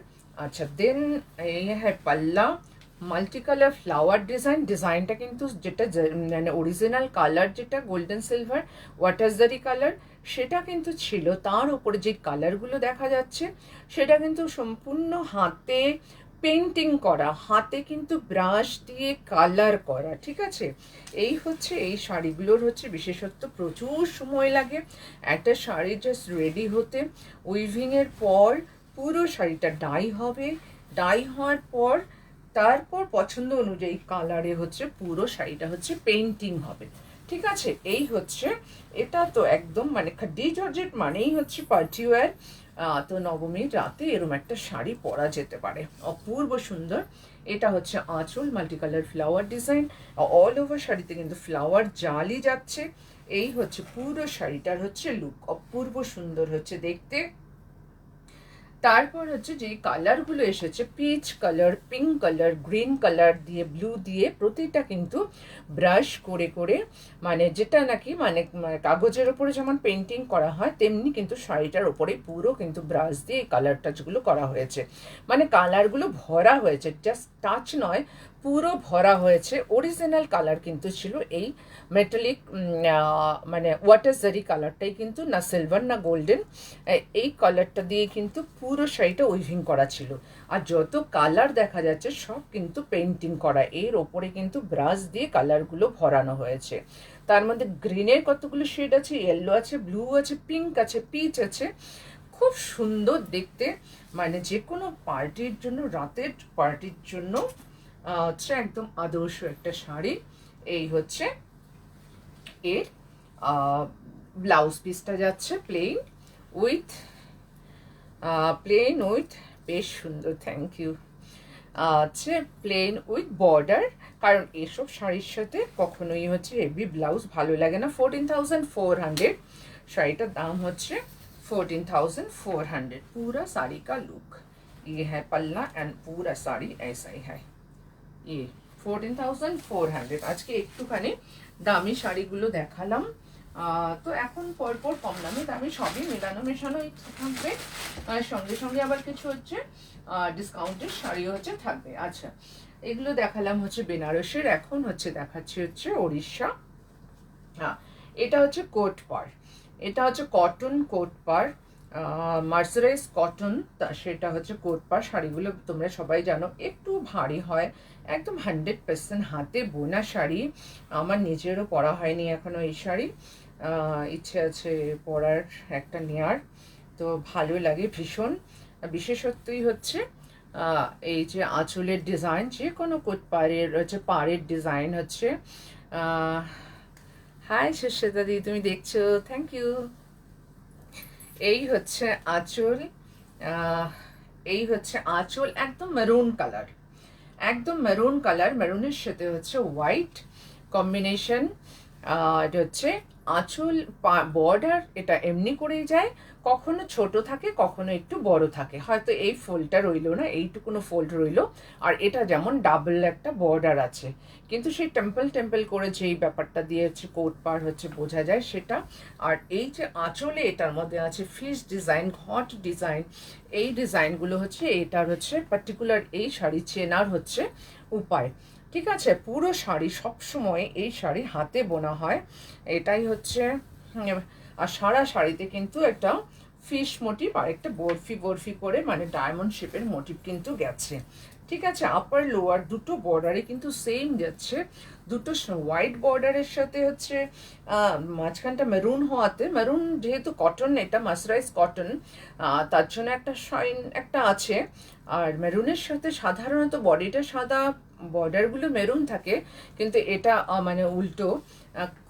আচ্ছা, দেন এই হ্যাঁ পাল্লা, মাল্টি কালার ফ্লাওয়ার ডিজাইন, ডিজাইনটা কিন্তু যেটা মানে অরিজিনাল কালার যেটা গোল্ডেন সিলভার ওয়াটারজারি কালার সেটা কিন্তু ছিল, তার উপরে যে কালারগুলো দেখা যাচ্ছে সেটা কিন্তু সম্পূর্ণ হাতে পেন্টিং করা, হাতে কিন্তু ব্রাশ দিয়ে কালার করা, ঠিক আছে। এই হচ্ছে এই শাড়িগুলোর হচ্ছে বিশেষত্ব, প্রচুর সময় লাগে একটা শাড়ি জাস্ট রেডি হতে। উইভিংয়ের পর পুরো শাড়িটা ডাই হবে, ডাই হওয়ার পর তারপর পছন্দ অনুযায়ী কালারে হচ্ছে পুরো শাড়িটা হচ্ছে পেন্টিং হবে, ঠিক আছে। এই হচ্ছে, এটা তো একদম মানে খাড্ডি জর্জেট মানেই হচ্ছে পার্টি ওয়্যার। তো নবমীর রাতে এরম একটা শাড়ি পরা যেতে পারে, অপূর্ব সুন্দর। এটা হচ্ছে আঁচল, multi colour flower design, all over শাড়িতে কিন্তু ফ্লাওয়ার জালি যাচ্ছে। এই হচ্ছে পুরো শাড়িটার হচ্ছে লুক, অপূর্ব সুন্দর হচ্ছে দেখতে। তারপর হচ্ছে যে কালারগুলো এসেছে, peach colour, pink colour, green colour দিয়ে, ব্লু দিয়ে, প্রতিটা কিন্তু ব্রাশ করে করে, মানে যেটা নাকি মানে কাগজের ওপরে যেমন পেন্টিং করা হয় তেমনি কিন্তু শাড়িটার ওপরে পুরো কিন্তু ব্রাশ দিয়ে এই কালার টাচগুলো করা হয়েছে, মানে কালারগুলো ভরা হয়েছে, জাস্ট টাচ নয়, পুরো ভরা হয়েছে। অরিজিনাল কালার কিন্তু ছিল এই মেটালিক মানে ওয়াটার জারি কালারটাই, কিন্তু না সিলভার না গোল্ডেন, এই কালারটা দিয়ে কিন্তু পুরো শাড়িটা উইভিং করা ছিল। আর যত কালার দেখা যাচ্ছে সব কিন্তু পেন্টিং করা, এর ওপরে কিন্তু ব্রাশ দিয়ে কালারগুলো ভরানো হয়েছে। তার মধ্যে গ্রিনের কতগুলো শেড আছে, ইয়েলো আছে, ব্লু আছে, পিঙ্ক আছে, পিচ আছে, খুব সুন্দর দেখতে। মানে যে কোনো পার্টির জন্য, রাতের পার্টির জন্য হচ্ছে একদম আদর্শ একটা শাড়ি। এই হচ্ছে এর ব্লাউজ পিসটা যাচ্ছে প্লেন উইথ বেশ সুন্দর, থ্যাংক ইউ। হচ্ছে প্লেন উইথ বর্ডার, কারণ এসব শাড়ির সাথে কখনোই হচ্ছে হেভি ব্লাউজ ভালো লাগে না। 14,400 শাড়িটার দাম হচ্ছে 14,400। पूरा साड़ी का लुक ये है, पल्ला एंड पूरा साड़ी ऐसा ही है। ये 14,400। আজকে একটুখানি দামি শাড়িগুলো দেখালাম। তো এখন পরপর কম দামি দামি সবই মেলানো মেশানোই থাকবে, আর সঙ্গে সঙ্গে আবার কিছু হচ্ছে ডিসকাউন্টের শাড়িও হচ্ছে থাকবে। আচ্ছা, এগুলো দেখালাম হচ্ছে বেনারসের, এখন হচ্ছে দেখাচ্ছি হচ্ছে ওড়িশা। হ্যাঁ, এটা হচ্ছে কোট পার, এটা হচ্ছে কটন কোট পার, মার্সারাইজ কটন, সেটা হচ্ছে কোট পার। শাড়িগুলো তোমরা সবাই জানো একটু ভারী হয়, একদম 100% হাতে বোনা শাড়ি। আমার নিজেরও পরা হয়নি এখনো এই শাড়ি। ইচ্ছে আছে পরার একটা নেয়ার, তো ভালো লাগে ভীষণ। বিশেষত্বই হচ্ছে এই যে আঁচলের ডিজাইন, যে কোনো কোট পাড়ের হচ্ছে পাড়ের ডিজাইন হচ্ছে। হাই সুশ্বেতা দি, তুমি দেখছো, থ্যাংক ইউ। এই হচ্ছে আঁচল, এই হচ্ছে আঁচল, একদম মেরুন কালার, একদম মেরুন কালার, মেরুনের সাথে হচ্ছে হোয়াইট কম্বিনেশন। এটা হচ্ছে আঁচল, বর্ডার এটা এমনি করেই যায়, কখনো ছোট থাকে কখনো একটু বড় থাকে, হয়তো এই ফোল্ডটা রইলো না, এইটুকুনো ফোল্ড রইলো। আর এটা যেমন ডাবল একটা বর্ডার আছে, কিন্তু সেই টেম্পল টেম্পল করে যেই ব্যাপারটা দিয়ে হচ্ছে কোট পার হচ্ছে বোঝা যায় সেটা। আর এই যে আঁচলে এটার মধ্যে আছে ফিশ ডিজাইন, ঘট ডিজাইন, এই ডিজাইনগুলো হচ্ছে এটার হচ্ছে পার্টিকুলার এই শাড়ি চেনার হচ্ছে উপায়। ঠিক আছে, পুরো শাড়ি সবসময় এই শাড়ি হাতে বোনা হয়, এটাই হচ্ছে। আর সারা শাড়িতে কিন্তু একটা ফিশ মোটিভ আর একটা বরফি বরফি করে মানে ডায়মন্ড শেপের মোটিভ কিন্তু গেছে। ঠিক আছে, আপার লোয়ার দুটো বর্ডারে কিন্তু সেম যাচ্ছে, দুটো হোয়াইট বর্ডারের সাথে হচ্ছে মাঝখানটা মেরুন হওয়াতে, মেরুন যেহেতু কটন, এটা মার্সারাইজ কটন, তার জন্য একটা শাইন একটা আছে। আর মেরুনের সাথে সাধারণত বডিটা সাদা, বর্ডারগুলো মেরুন থাকে, কিন্তু এটা মানে উল্টো,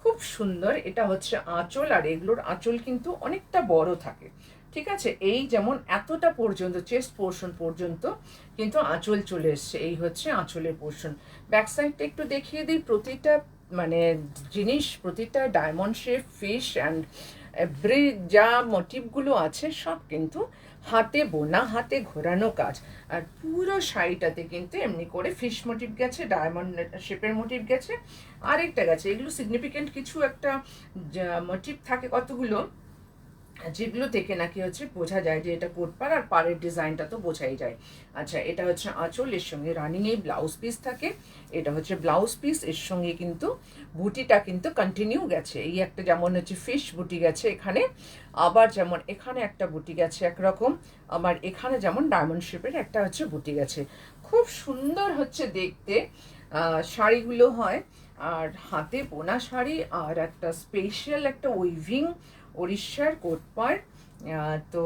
খুব সুন্দর। এটা হচ্ছে আঁচল, আর এগুলোর আঁচল কিন্তু অনেকটা বড় থাকে। ঠিক আছে, এই যেমন এতটা পর্যন্ত চেস্ট পোর্শন পর্যন্ত কিন্তু আঁচল চলে এসছে, এই হচ্ছে আঁচলের পোর্শন। ব্যাক সাইডটা একটু দেখিয়ে দিই, প্রতিটা মানে জিনিস, প্রতিটা diamond shape, fish and every যা মোটিভগুলো আছে সব কিন্তু হাতে বোনা, হাতে ঘোরানো কাজ। আর পুরো শাড়িটাতে কিন্তু এমনি করে ফিশ মোটিভ গেছে, ডায়মন্ড শেপের মোটিভ গেছে, আরেকটা গেছে। এগুলো সিগনিফিকেন্ট কিছু একটা মোটিভ থাকে কতগুলো, যেগুলো থেকে নাকি হচ্ছে বোঝা যায় যে এটা কোট পার, আর পাড়ের ডিজাইনটা তো বোঝাই যায়। আচ্ছা, এটা হচ্ছে আঁচল, এর সঙ্গে রানিং এই ব্লাউজ পিস থাকে, এটা হচ্ছে ব্লাউজ পিস, এর সঙ্গে কিন্তু বুটিটা কিন্তু কন্টিনিউ গেছে। এই একটা যেমন হচ্ছে ফিশ বুটি গেছে এখানে, আবার যেমন এখানে একটা বুটি গেছে একরকম, আবার এখানে যেমন ডায়মন্ড শেপের একটা হচ্ছে বুটি গেছে। খুব সুন্দর হচ্ছে দেখতে শাড়িগুলো হয়, আর হাতে বোনা শাড়ি, আর একটা স্পেশাল একটা উইভিং উড়িষ্যার কোট পার। তো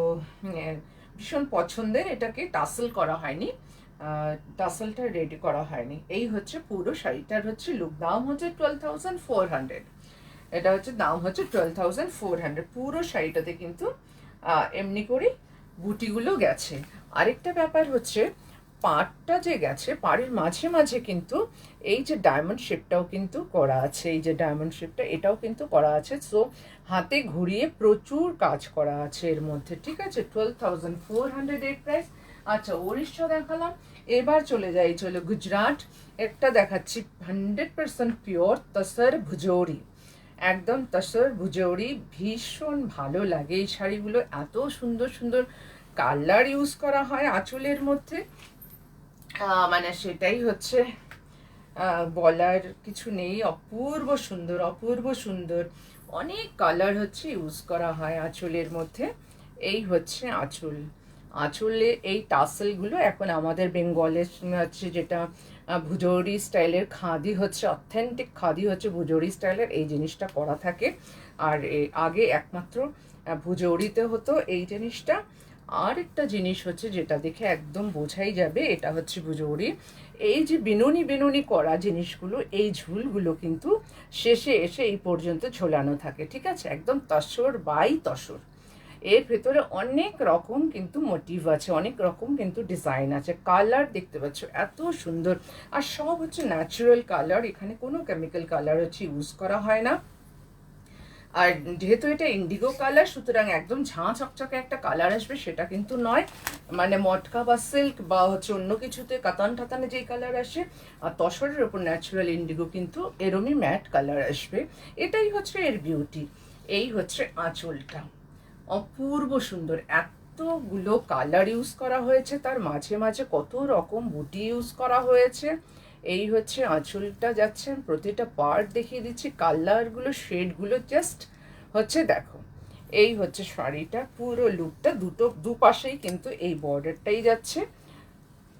ভীষণ পছন্দের, এটাকে টাসেল করা হয়নি, টাসেলটা রেডি করা হয়নি। এই হচ্ছে পুরো শাড়িটার হচ্ছে লুক, দাম হচ্ছে 12,400, এটা হচ্ছে দাম হচ্ছে 12,400। পুরো শাড়িটাতে কিন্তু এমনি করে বুটিগুলো গেছে। আরেকটা ব্যাপার হচ্ছে পাড়টা যে গেছে, পাড়ের মাঝে মাঝে কিন্তু এই যে ডায়মন্ড শেপটাও কিন্তু করা আছে, এই যে ডায়মন্ড শেপটা এটাও কিন্তু করা আছে। সো হাতে ঘুরিয়ে প্রচুর কাজ করা আছে এর মধ্যে। ঠিক আছে, 12,400 এর প্রাইস। আচ্ছা, উড়িষ্যা দেখালাম, এবার চলে যাই, চলো গুজরাট। একটা দেখাচ্ছি 100% পিওর তসর ভুজৌরি, একদম তসর ভুজৌরি, ভীষণ ভালো লাগে এই শাড়িগুলো, এত সুন্দর সুন্দর কালার ইউজ করা হয় আঁচলের মধ্যে, মানে সেটাই হচ্ছে বলার কিছু নেই। অপূর্ব সুন্দর, অপূর্ব সুন্দর, অনেক কালার হচ্ছে ইউজ করা হয় আঁচলের মধ্যে। এই হচ্ছে আঁচল, আঁচলে এই টাসেলগুলো এখন আমাদের বেঙ্গলের হচ্ছে যেটা ভুজৌরি স্টাইলের খাদি হচ্ছে, অথেন্টিক খাদি হচ্ছে ভুজৌরি স্টাইলের, এই জিনিসটা করা থাকে। আর আগে একমাত্র ভুজৌরিতে হতো এই জিনিসটা। আর একটা জিনিস হচ্ছে যেটা দেখে একদম বোঝাই যাবে এটা হচ্ছে ভুজৌরি, এই যে বিনুনি বিনুনি করা জিনিসগুলো, এই ঝুলগুলো কিন্তু শেষে এসে এই পর্যন্ত ঝোলানো থাকে। ঠিক আছে, একদম তসর বাই তসর, এর ভেতরে অনেক রকম কিন্তু মোটিভ আছে, অনেক রকম কিন্তু ডিজাইন আছে। কালার দেখতে পাচ্ছ এত সুন্দর, আর সব হচ্ছে ন্যাচারাল কালার, এখানে কোনো কেমিক্যাল কালার হচ্ছে ইউজ করা হয় না। আর যেহেতু এটা ইন্ডিগো কালার, সুতরাং একদম ঝাঁ চকচকে একটা কালার আসবে সেটা কিন্তু নয়, মানে মটকা বা সিল্ক বা হচ্ছে অন্য কিছুতে কাতান টাতানে যেই কালার আসে, আর তসরের ওপর ন্যাচারাল ইন্ডিগো কিন্তু এরমই ম্যাট কালার আসবে, এটাই হচ্ছে এর বিউটি। এই হচ্ছে আঁচলটা, অপূর্ব সুন্দর, এতগুলো কালার ইউজ করা হয়েছে, তার মাঝে মাঝে কত রকম বুটি ইউজ করা হয়েছে। এই হচ্ছে আঁচলটা যাচ্ছে, প্রতিটা পার্ট দেখিয়ে দিচ্ছি, কালারগুলো শেডগুলো জাস্ট হচ্ছে দেখো। এই হচ্ছে শাড়িটা পুরো লুকটা, দুপাশেই কিন্তু এই বর্ডারটাই যাচ্ছে,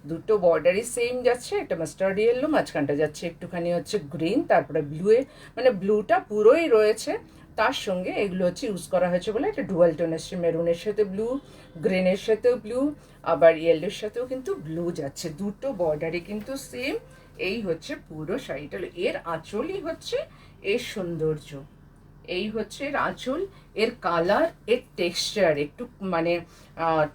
দুটো বর্ডারই সেম যাচ্ছে, একটা মাস্টার্ড ইয়েলো, মাঝখানটা যাচ্ছে একটুখানি হচ্ছে গ্রিন, তারপরে ব্লুয়ে, মানে ব্লুটা পুরোই রয়েছে, তার সঙ্গে এগুলো হচ্ছে ইউজ করা হয়েছে বলে এটা ডুয়াল টোন এসছে, মেরুনের সাথে ব্লু, গ্রিনের সাথেও ব্লু, আবার ইয়েলোর সাথেও কিন্তু ব্লু যাচ্ছে, দুটো বর্ডারে কিন্তু সেম। এই হচ্ছে পুরো শাড়িটা, এর আঁচলই হচ্ছে এর সৌন্দর্য। এই হচ্ছে এর আঁচল, এর কালার, এর টেক্সচার, একটু মানে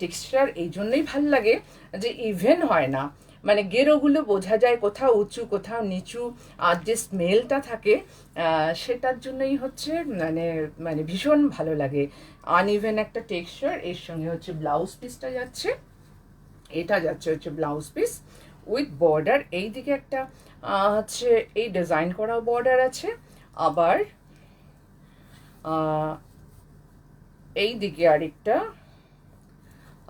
টেক্সচার এই জন্যই ভাল লাগে যে ইভেন হয় না, মানে গেরোগুলো বোঝা যায় কোথাও উঁচু কোথাও নিচু, আর যে স্মেলটা থাকে সেটার জন্যই হচ্ছে মানে মানে ভীষণ ভালো লাগে। আনইভেন একটা টেক্সচার। এর সঙ্গে হচ্ছে ব্লাউজ পিসটা যাচ্ছে, এটা যাচ্ছে হচ্ছে ব্লাউজ পিস উইথ বর্ডার। এই দিকে একটা হচ্ছে এই ডিজাইন করা বর্ডার আছে, আবার এই দিকে আরেকটা,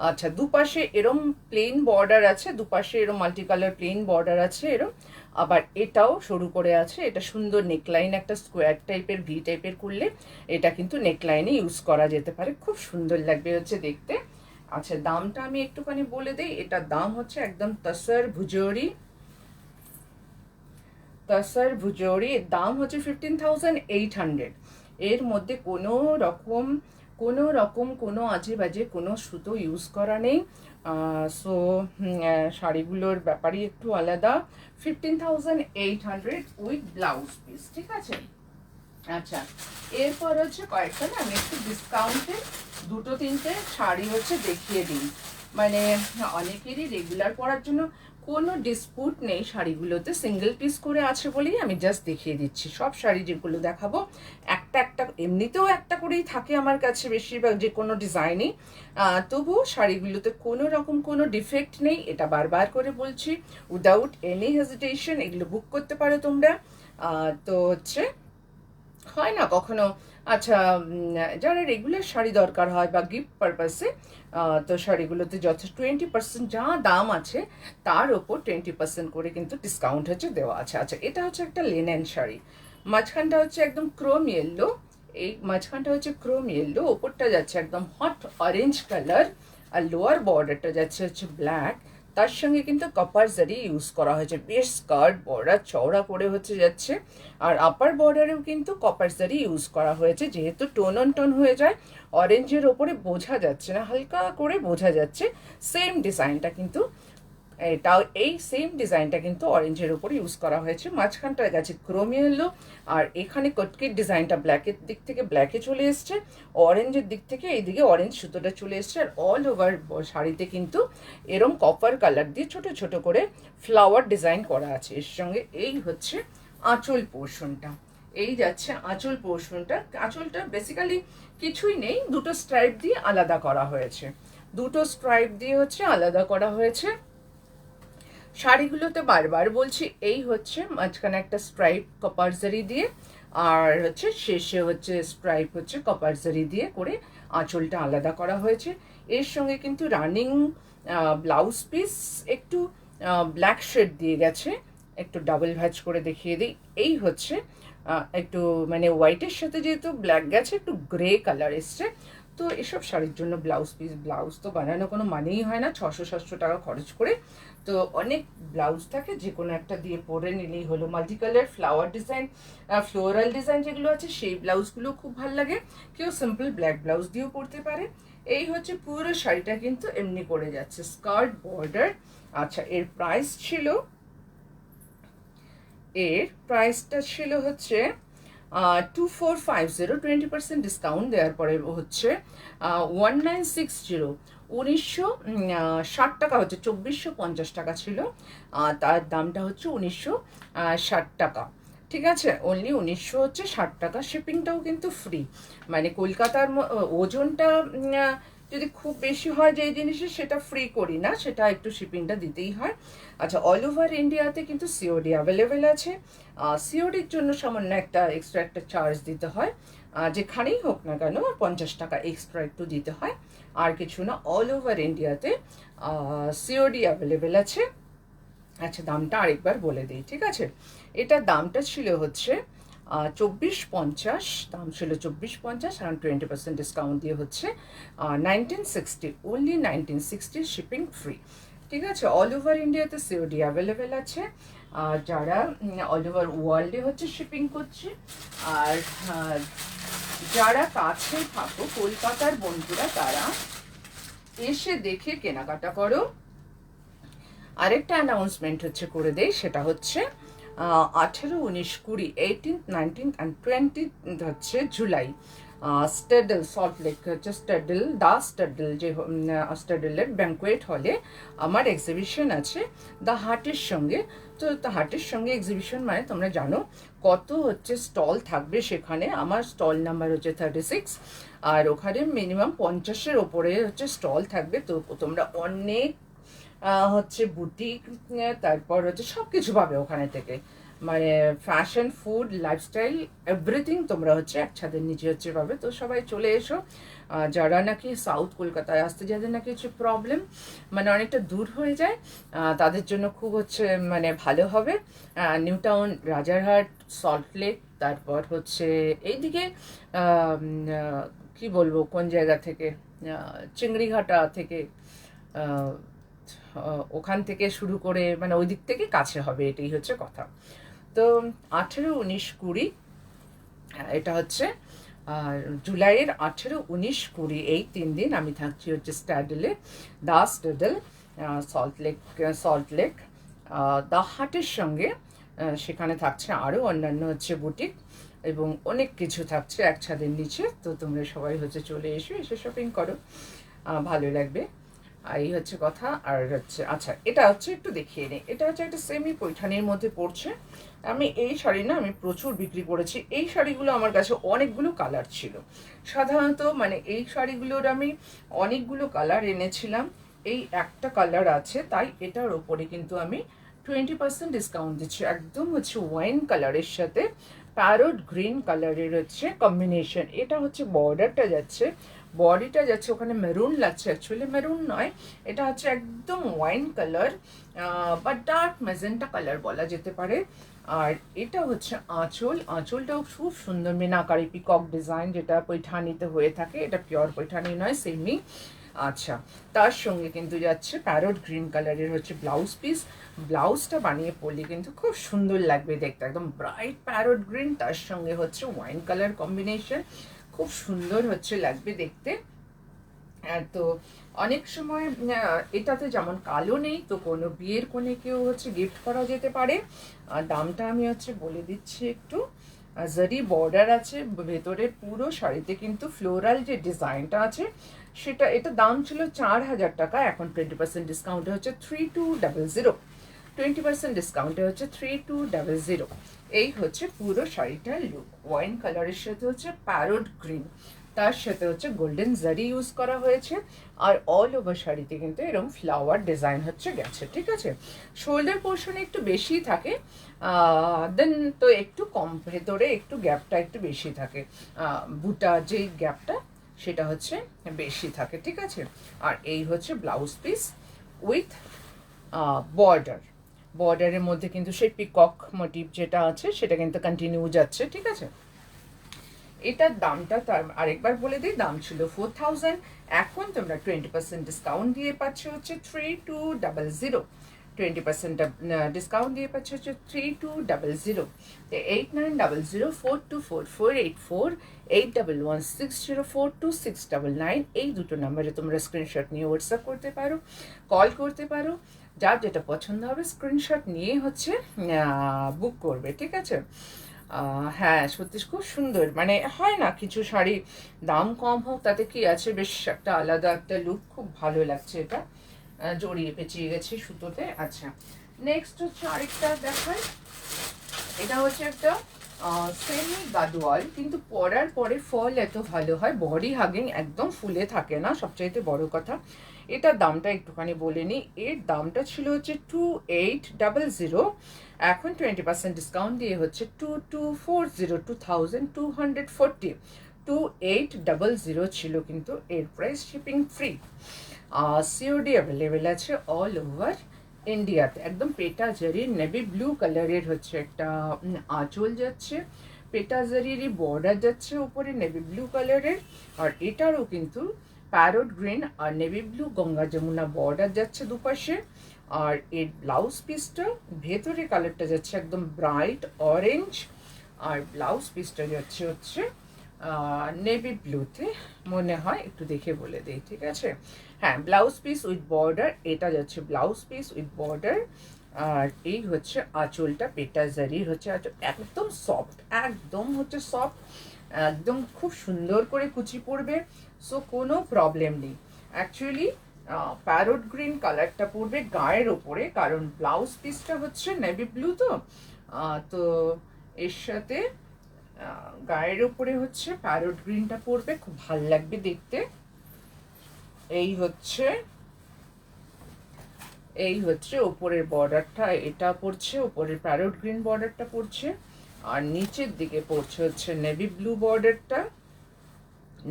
আচ্ছা দুপাশে এরম প্লেন বর্ডার আছে, দুপাশে এরম মাল্টি কালার প্লেন বর্ডার আছে এরম, আবার এটাও সরু করে আছে। এটা সুন্দর নেকলাইন, একটা স্কোয়ার টাইপের ভি টাইপের করলে এটা কিন্তু নেকলাইনে ইউজ করা যেতে পারে, খুব সুন্দর লাগবে হচ্ছে দেখতে। আচ্ছা দামটা আমি একটুখানি বলে দিই, এটার দাম হচ্ছে একদম তসর ভুজোরি, তসর ভুজোরি, এর দাম হচ্ছে 15,800। এর মধ্যে কোনো রকম কোনো আজে বাজে কোনো সুতো ইউজ করা নেই। সো শাড়িগুলোর ব্যাপারই একটু আলাদা। 15,800 উইথ ব্লাউজ পিস, ঠিক আছে। আচ্ছা এরপর হচ্ছে কয়েকটা না আমি একটু ডিসকাউন্টে দুটো তিনটে শাড়ি হচ্ছে দেখিয়ে দিই, মানে অনেকেরই রেগুলার পরার জন্য কোনো ডিসপুট নেই, শাড়িগুলোতে সিঙ্গেল পিস করে আছে বলেই আমি জাস্ট দেখিয়ে দিচ্ছি। সব শাড়ি যেগুলো দেখাবো একটা একটা এমনিতেও একটা করেই থাকে আমার কাছে বেশিরভাগ যে কোনো ডিজাইনই, তবুও শাড়িগুলোতে কোনো রকম কোনো ডিফেক্ট নেই, এটা বারবার করে বলছি। উইদাউট এনি হেজিটেশন এগুলো বুক করতে পারো তোমরা। তো হচ্ছে হয় না কখনো, আচ্ছা যারা রেগুলার শাড়ি দরকার হয় বা গিফট পারপাসে, তো শাড়িগুলোতে যথেষ্ট 20% যা দাম আছে তার ওপর 20% করে কিন্তু ডিসকাউন্ট হচ্ছে দেওয়া আছে। আচ্ছা এটা হচ্ছে একটা লিনেন শাড়ি, মাঝখানটা হচ্ছে একদম ক্রোম ইয়েলো, এই মাঝখানটা হচ্ছে ক্রোম ইয়েলো, ওপরটা যাচ্ছে একদম হট অরেঞ্জ কালার, আর লোয়ার বর্ডারটা যাচ্ছে হচ্ছে ব্ল্যাক, তার সঙ্গে কিন্তু কপার জারি ইউজ করা হয়েছে, বেশ স্কার্ট বর্ডার চওড়া করে হচ্ছে যাচ্ছে, আর আপার বর্ডারেও কিন্তু কপার জারি ইউজ করা হয়েছে, যেহেতু টোন অন টোন হয়ে যায় অরেঞ্জের ওপরে বোঝা যাচ্ছে না, হালকা করে বোঝা যাচ্ছে। সেম ডিজাইনটা কিন্তু এটাও এই সেম ডিজাইনটা কিন্তু অরেঞ্জের উপর ইউজ করা হয়েছে, মাঝখানটা গেছে ক্রোম ইয়েলো, আর এখানে কটকির ডিজাইনটা ব্ল্যাকের দিক থেকে ব্ল্যাকে চলে এসছে, অরেঞ্জের দিক থেকে এইদিকে অরেঞ্জ সুতোটা চলে এসছে, আর অল ওভার শাড়িতে কিন্তু এরম কপার কালার দিয়ে ছোট ছোট করে ফ্লাওয়ার ডিজাইন করা আছে। এর সঙ্গে এই হচ্ছে আঁচল পোর্শনটা, এই যাচ্ছে আঁচল পোর্শনটা। আঁচলটা বেসিক্যালি কিছুই নেই, দুটো স্ট্রাইপ দিয়ে আলাদা করা হয়েছে, দুটো স্ট্রাইপ দিয়ে হচ্ছে আলাদা করা হয়েছে। শাড়িগুলোতে বারবার বলছি এই হচ্ছে মাঝখানে একটা স্ট্রাইপ কপার জারি দিয়ে, আর হচ্ছে শেষে হচ্ছে স্ট্রাইপ হচ্ছে কপার জারি দিয়ে করে আঁচলটা আলাদা করা হয়েছে। এর সঙ্গে কিন্তু রানিং ব্লাউজ পিস একটু ব্ল্যাক শেড দিয়ে গেছে, একটু ডাবল ভাঁজ করে দেখিয়ে দিই। এই হচ্ছে একটু মানে হোয়াইটের সাথে যেহেতু ব্ল্যাক গেছে একটু গ্রে কালার এসছে। তো এসব শাড়ির জন্য ব্লাউজ পিস, ব্লাউজ তো বানানো কোনো মানেই হয় না 600-700 টাকা খরচ করে, তো অনেক ব্লাউজ থাকে যে কোনো একটা দিয়ে পরে নিলেই হলো। Multi colour flower design, floral design যেগুলো আছে সেই ব্লাউজগুলো খুব ভালো লাগে, কেউ সিম্পল ব্ল্যাক ব্লাউজ দিয়েও পরতে পারে। এই হচ্ছে পুরো শাড়িটা কিন্তু এমনি করে যাচ্ছে, স্কার্ট বর্ডার। আচ্ছা এর প্রাইসটা ছিল হচ্ছে 2450, 20% ডিসকাউন্ট দেওয়ার পরে হচ্ছে 1960, 1960 টাকা হচ্ছে, 2450 টাকা ছিল, তার দামটা হচ্ছে 1960 টাকা, ঠিক আছে। অনলি 1960 টাকা, শিপিংটাও কিন্তু ফ্রি, মানে কলকাতার ওজনটা যদি খুব বেশি হয় যে জিনিসের সেটা ফ্রি করি না, সেটা একটু শিপিংটা দিতেই হয়। আচ্ছা অল ওভার ইন্ডিয়াতে কিন্তু সিওডি অ্যাভেলেবেল আছে, সিওডির জন্য সামান্য একটা এক্সট্রা একটা চার্জ দিতে হয়, যেখানেই হোক না কেন 50 টাকা এক্সট্রা একটু দিতে হয়, আর কিছু না। অল ওভার ইন্ডিয়াতে সিওডি অ্যাভেলেবেল আছে। আচ্ছা দামটা আরেকবার বলে দিই, ঠিক আছে। এটার দামটা ছিল হচ্ছে 2450, দাম ছিল 2450, আর 20% ডিসকাউন্ট দিয়ে হচ্ছে 1960, অনলি 1960, শিপিং ফ্রি, ঠিক আছে। অল ওভার ইন্ডিয়াতে সিওডি অ্যাভেলেবেল আছে, যারা অল ওভার ওয়ার্ল্ডে হচ্ছে শিপিং করছে, আর যারা কাছে থাকো কলকাতার বন্ধুরা তারা এসে দেখে কেনাকাটা করো। আরেকটা অ্যানাউন্সমেন্ট হচ্ছে করে দেয়, সেটা হচ্ছে 18, 19, 20, 18, 19 অ্যান্ড 20 হচ্ছে জুলাই স্টেডেল সল্ট লেক হচ্ছে স্টেডেল যে স্টেডেলের ব্যাঙ্কোয়েট হলে আমার এক্সিবিশন আছে দ্য হার্টের সঙ্গে। তো দ্য হার্টের সঙ্গে এক্সিবিশন মানে তোমরা জানো কত হচ্ছে স্টল থাকবে সেখানে। আমার স্টল নাম্বার হচ্ছে 36, আর ওখানে মিনিমাম 50-এর ওপরে হচ্ছে স্টল থাকবে। তো তোমরা অনেক হচ্ছে বুটিক, তারপর হচ্ছে সব কিছু পাবে ওখানে থেকে, মানে ফ্যাশন, ফুড, লাইফস্টাইল, এভরিথিং তোমরা হচ্ছে এক ছাদের নিচে হচ্ছে পাবে। তো সবাই চলে এসো। যারা নাকি সাউথ কলকাতায় আসতে, যাদের নাকি হচ্ছে প্রবলেম, মানে অনেকটা দূর হয়ে যায়, তাদের জন্য খুব হচ্ছে মানে ভালো হবে। নিউ টাউন, রাজারহাট, সল্টলেক, তারপর হচ্ছে এইদিকে কি বলবো কোন জায়গা থেকে, চিংড়িঘাটা থেকে, ওখান থেকে শুরু করে মানে ওই দিক থেকে কাছে হবে, এটাই হচ্ছে কথা। তো 18, 19, 20 এটা হচ্ছে জুলাইয়ের 18, 19, 20 এই 3 দিন আমি থাকছি হচ্ছে স্ট্যাডেলে, দা স্ট্যাডেল সল্টলেক দা হাটের সঙ্গে। সেখানে থাকছে আরও অন্যান্য হচ্ছে বুটিক এবং অনেক কিছু থাকছে এক ছাদের নিচে। তো তোমরা সবাই হচ্ছে চলে এসে শপিং করো, ভালো লাগবে। এই হচ্ছে কথা। আর হচ্ছে আচ্ছা, এটা হচ্ছে একটু দেখিয়ে নিই, এটা হচ্ছে একটা সেমি পৈঠানির মধ্যে পড়ছে। আমি এই শাড়ি না আমি প্রচুর বিক্রি করেছি। এই শাড়িগুলো আমার কাছে অনেকগুলো কালার ছিল, সাধারণত মানে এই শাড়িগুলোর আমি অনেকগুলো কালার এনেছিলাম। এই একটা কালার আছে, তাই এটার ওপরে কিন্তু আমি 20% ডিসকাউন্ট দিচ্ছি। একদম হচ্ছে ওয়াইন কালারের সাথে প্যারোট গ্রিন কালারের হচ্ছে কম্বিনেশন। এটা হচ্ছে বর্ডারটা যাচ্ছে, বডিটা যাচ্ছে ওখানে মেরুন লাগছে, অ্যাকচুয়ালি মেরুন নয়, এটা হচ্ছে একদম ওয়াইন কালার বা ডার্ক ম্যাজেন্টা কালার বলা যেতে পারে। আর এটা হচ্ছে আঁচলটাও খুব সুন্দর মিনাকারি পিকক ডিজাইন, যেটা পৈঠানিতে হয়ে থাকে। এটা পিওর পৈঠানি নয়, সেমি। আচ্ছা, তার সঙ্গে কিন্তু যাচ্ছে প্যারোট গ্রিন কালারের হচ্ছে ব্লাউজ পিস। ব্লাউজটা বানিয়ে পরলে কিন্তু খুব সুন্দর লাগবে দেখতে, একদম ব্রাইট প্যারোট গ্রিন, তার সঙ্গে হচ্ছে ওয়াইন কালার কম্বিনেশন, খুব সুন্দর হচ্ছে লাগবে দেখতে। তো অনেক সময় এটাতে যেমন কালো নেই, তো কোনো বিয়ের কোণেকেও হচ্ছে গিফট করা যেতে পারে। দামটা আমি হচ্ছে বলে দিচ্ছি একটু। জারি বর্ডার আছে ভেতরে, পুরো শাড়িতে কিন্তু ফ্লোরাল যে ডিজাইনটা আছে সেটা, এটা দাম ছিল 4,000 টাকা, এখন 20% ডিসকাউন্টে হচ্ছে 3200। 20% ডিসকাউন্টে হচ্ছে 3200। এই হচ্ছে পুরো শাড়িটার লুক। ওয়াইন কালারের সাথে হচ্ছে প্যারোট গ্রিন, তার সাথে হচ্ছে গোল্ডেন জারি ইউজ করা হয়েছে। আর অল ওভার শাড়িতে কিন্তু এরকম ফ্লাওয়ার ডিজাইন হচ্ছে গেছে, ঠিক আছে। শোল্ডার পোর্শনে একটু বেশি থাকে, দেন তো একটু কম, ভেতরে একটু গ্যাপটা একটু বেশি থাকে, বুটা যেই গ্যাপটা সেটা হচ্ছে বেশি থাকে, ঠিক আছে। আর এই হচ্ছে ব্লাউজ পিস উইথ বর্ডার। বর্ডারের মধ্যে কিন্তু সেই পিকক মোটিভ যেটা আছে সেটা কিন্তু কন্টিনিউ যাচ্ছে, ঠিক আছে। এটার দামটা তার আরেকবার বলে দিই, দাম ছিল 4000, এখন তোমরা 20% ডিসকাউন্ট দিয়ে পাচ্ছ হচ্ছে 3200। 20% ডিসকাউন্ট দিয়ে পাচ্ছ হচ্ছে 3200। তো 8900424484, 8116042699 এই দুটো নাম্বারে তোমরা স্ক্রিনশট নিয়ে হোয়াটসঅ্যাপ করতে পারো, কল করতে পারো। যার যেটা পছন্দ হবে স্ক্রিনশট নিয়ে হচ্ছে বুক করবে, ঠিক আছে। হ্যাঁ, সত্যি খুব সুন্দর, মানে হয় না কিছু শাড়ি দাম কম হোক তাতে কি আছে, বেশ একটা আলাদা একটা লুক, খুব ভালো লাগছে এটা। জড়িয়ে পেঁচিয়ে গেছি সুতোতে। আচ্ছা, নেক্সট হচ্ছে আরেকটা দেখাই। এটা হচ্ছে একটা সেমি গাদোয়াল, কিন্তু পরার পরে ফল এত ভালো হয়, বডি হাগিং, একদম ফুলে থাকে না, সবচাইতে বড় কথা। এটার দামটা একটুখানি বলে নিই। এর দামটা ছিল হচ্ছে 2800, এখন 20% ডিসকাউন্ট দিয়ে হচ্ছে 2240, 2240। 2800 ছিল কিন্তু এর price, shipping free. COD available আছে অল ওভার ইন্ডিয়াতে। একদম পেটা জারির নেভি ব্লু কালারের হচ্ছে একটা আঁচল যাচ্ছে, পেটা জারিরই বর্ডার যাচ্ছে উপরে নেভি ব্লু কালারের। আর এটারও কিন্তু প্যারোট গ্রিন আর navy blue Ganga Jamuna border যাচ্ছে দুপাশে। আর এর ব্লাউজ পিসটা ভেতরে কালারটা যাচ্ছে একদম ব্রাইট অরেঞ্জ, আর ব্লাউজ পিসটা যাচ্ছে হচ্ছে নেভি ব্লুতে মনে হয়, একটু দেখে বলে দিই, ঠিক আছে। হ্যাঁ, ব্লাউজ পিস উইথ বর্ডার, এটা যাচ্ছে ব্লাউজ পিস উইথ বর্ডার। আর এই হচ্ছে আঁচলটা, পেটা জারির হচ্ছে আঁচল, একদম সফট, একদম হচ্ছে সফট, একদম খুব সুন্দর করে কুচি পড়বে। সো কোনো প্রবলেম নেই। অ্যাকচুয়ালি প্যারোট গ্রিন কালারটা পড়বে গায়ের ওপরে, কারণ ব্লাউজ পিসটা হচ্ছে নেভি ব্লু, তো এর সাথে গায়ের ওপরে হচ্ছে প্যারোট গ্রিনটা পড়বে, খুব ভাল লাগবে দেখতে। এই হচ্ছে ওপরের বর্ডারটা, এটা পড়ছে ওপরের প্যারোট গ্রিন বর্ডারটা পড়ছে, আর নিচের দিকে পড়ছে হচ্ছে নেভি ব্লু বর্ডারটা,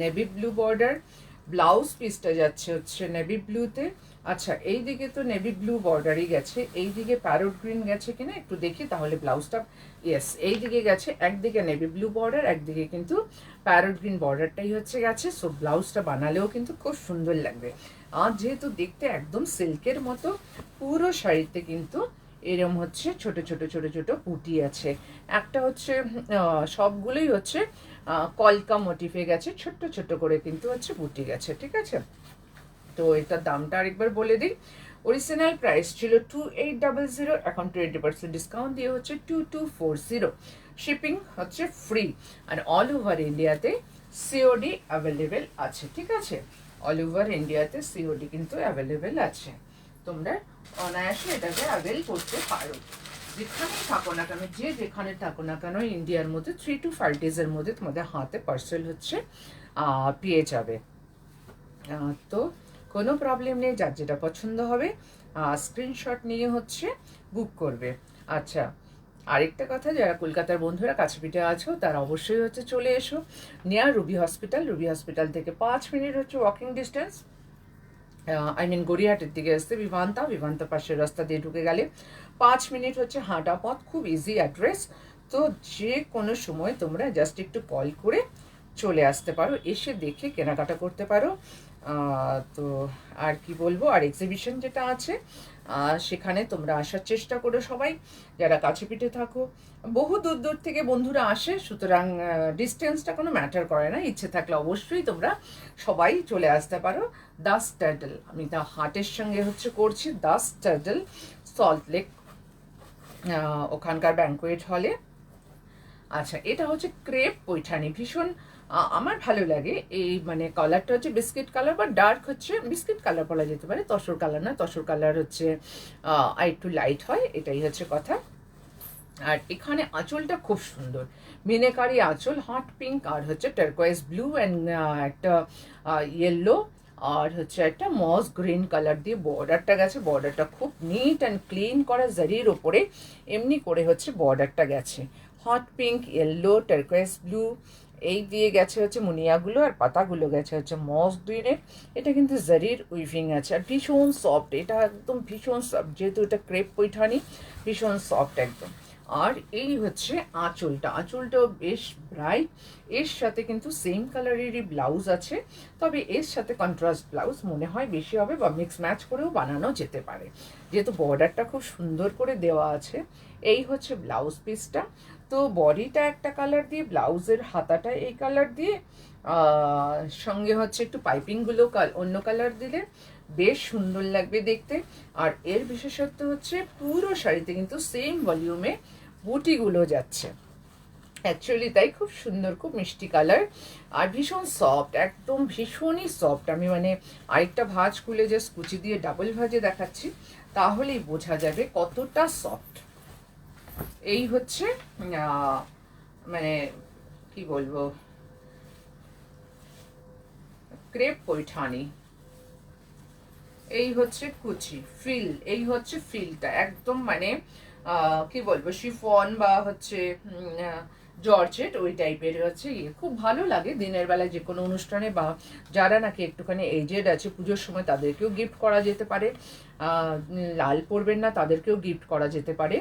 নেভি ব্লু বর্ডার। ব্লাউজ পিসটা যাচ্ছে হচ্ছে নেভি ব্লুতে। আচ্ছা, এই দিকে তো নেভি ব্লু বর্ডারই গেছে, এই দিকে প্যারোট গ্রিন গেছে কিনা একটু দেখি, তাহলে ব্লাউজটা, ইয়েস, এই দিকে গেছে, একদিকে নেভি ব্লু বর্ডার, একদিকে কিন্তু প্যারোট গ্রিন বর্ডারটাই হচ্ছে গেছে। সো ব্লাউজটা বানালেও কিন্তু খুব সুন্দর লাগবে। আর যেহেতু দেখতে একদম সিল্কের মতো, পুরো শাড়িতে কিন্তু এরম হচ্ছে ছোট ছোট ছোট ছোট বুটি আছে। একটা হচ্ছে সবগুলোই হচ্ছে কলকা মোটিফে গেছে, ছোট্ট ছোট্ট করে কিন্তু হচ্ছে বুটি গেছে, ঠিক আছে। তো এটার দামটা আরেকবার বলে দিই। অরিজিনাল প্রাইস ছিল 2800, এখন 20% ডিসকাউন্ট দিয়ে হচ্ছে 2240। শিপিং হচ্ছে ফ্রি, আর অল ওভার ইন্ডিয়াতে সিওডি অ্যাভেলেবেল আছে, ঠিক আছে। অল ওভার ইন্ডিয়াতে সিওডি কিন্তু অ্যাভেলেবেল আছে, তোমরা অনায়াসে এটাকে অ্যাভেল করতে পারো। যেখানেই থাকো না কেন, যেখানে থাকো না কেন, ইন্ডিয়ার মধ্যে 3 to 5 ডেজের মধ্যে তোমাদের হাতে পার্সেল হচ্ছে পেয়ে যাবে। তো কোনো প্রবলেম নেই, যার যেটা পছন্দ হবে স্ক্রিনশট নিয়ে হচ্ছে বুক করবে। আচ্ছা, আরেকটা কথা, যারা কলকাতার বন্ধুরা কাছে পিঠে আছো, তারা অবশ্যই হচ্ছে চলে এসো near Ruby hospital. Ruby hospital থেকে 5 মিনিট হচ্ছে ওয়াকিং ডিস্টেন্স, গড়িয়াহাটের দিকে আসতে বিভান্তা পাশের রাস্তা দিয়ে ঢুকে গেলে 5 মিনিট হচ্ছে হাঁটা পথ, খুব ইজি অ্যাড্রেস। তো যে কোনো সময় তোমরা জাস্ট একটু কল করে চলে আসতে পারো, এসে দেখে কেনাকাটা করতে পারো। তো আর কি বলবো, আর এক্সিবিশন যেটা আছে সেখানে তোমরা আসার চেষ্টা করো সবাই, যারা কাছে পিঠে থাকো। বহু দূর দূর থেকে বন্ধুরা আসে, সুতরাং ডিস্টেন্সটা কোনো ম্যাটার করে না, ইচ্ছে থাকলে অবশ্যই তোমরা সবাই চলে আসতে পারো। দাস টার্টল, আমি তা হাটের সঙ্গে হচ্ছে করছি, দাস টার্টল, সল্ট লেক, ওখানকার ব্যাঙ্কোয়েট হলে। আচ্ছা, এটা হচ্ছে ক্রেপ পৈঠানি, ভীষণ আমার ভালো লাগে। এই মানে কালারটা হচ্ছে বিস্কিট কালার বা ডার্ক হচ্ছে বিস্কিট কালার বলা যেতে পারে, তসর কালার না, তসর কালার হচ্ছে আর একটু লাইট হয়, এটাই হচ্ছে কথা। আর এখানে আঁচলটা খুব সুন্দর, মিনেকারি আঁচল, হট পিঙ্ক আর হচ্ছে টার্কোয়েজ ব্লু অ্যান্ড একটা ইয়েলো আর হচ্ছে একটা মস গ্রিন কালার দিয়ে বর্ডারটা গেছে। বর্ডারটা খুব নিট অ্যান্ড ক্লিন করা জারির ওপরে এমনি করে হচ্ছে বর্ডারটা গেছে, হট পিঙ্ক, ইয়েলো, টার্কোয়েজ ব্লু, এই দিয়ে গেছে হচ্ছে মুনিয়াগুলো, আর পাতাগুলো গেছে হচ্ছে মস গ্রিনের। এটা কিন্তু জারির উইভিং আছে, আর ভীষণ সফট, এটা একদম ভীষণ সফট, যেহেতু এটা ক্রেপ পৈঠানি, ভীষণ সফট একদম। আর এই হচ্ছে আঁচলটাও বেশ ব্রাইট, এর সাথে কিন্তু সেম কালারেরই ব্লাউজ আছে, তবে এর সাথে কন্ট্রাস্ট ব্লাউজ মনে হয় বেশি হবে, বা মিক্স ম্যাচ করেও বানানো যেতে পারে, যেহেতু বর্ডারটা খুব সুন্দর করে দেওয়া আছে। এই হচ্ছে ব্লাউজ পিসটা, তো বডিটা একটা কালার দিয়ে, ব্লাউজের হাতাটা এই কালার দিয়ে, সঙ্গে হচ্ছে একটু পাইপিংগুলো অন্য কালার দিলে বেশ সুন্দর লাগবে দেখতে। আর এর বিশেষত্ব হচ্ছে পুরো শাড়িতে কিন্তু সেম ভলিউমে বুটিগুলো যাচ্ছে, অ্যাকচুয়ালি তাই খুব সুন্দর, খুব মিষ্টি কালার, আর ভীষণ সফট, একদম ভীষণই সফট। আমি মানে আরেকটা ভাঁজ খুলে জাস্ট কুচি দিয়ে ডাবল ভাজে দেখাচ্ছি, তাহলেই বোঝা যাবে কতটা সফট। এই হচ্ছে মানে কি বলবো, ক্রেপ পৈঠানি, এই হচ্ছে কুচি ফিল, এই হচ্ছে ফিলটা একদম মানে কি বলবো, শিফন বা হচ্ছে জর্জেট ওই টাইপের হচ্ছে, খুব ভালো লাগে দিনের বেলায় যে কোনো অনুষ্ঠানে, বা যারা নাকি একটুখানি এজেড আছে পুজোর সময় তাদেরকেও গিফট করা যেতে পারে, লাল পরবেন না তাদেরকেও গিফট করা যেতে পারে,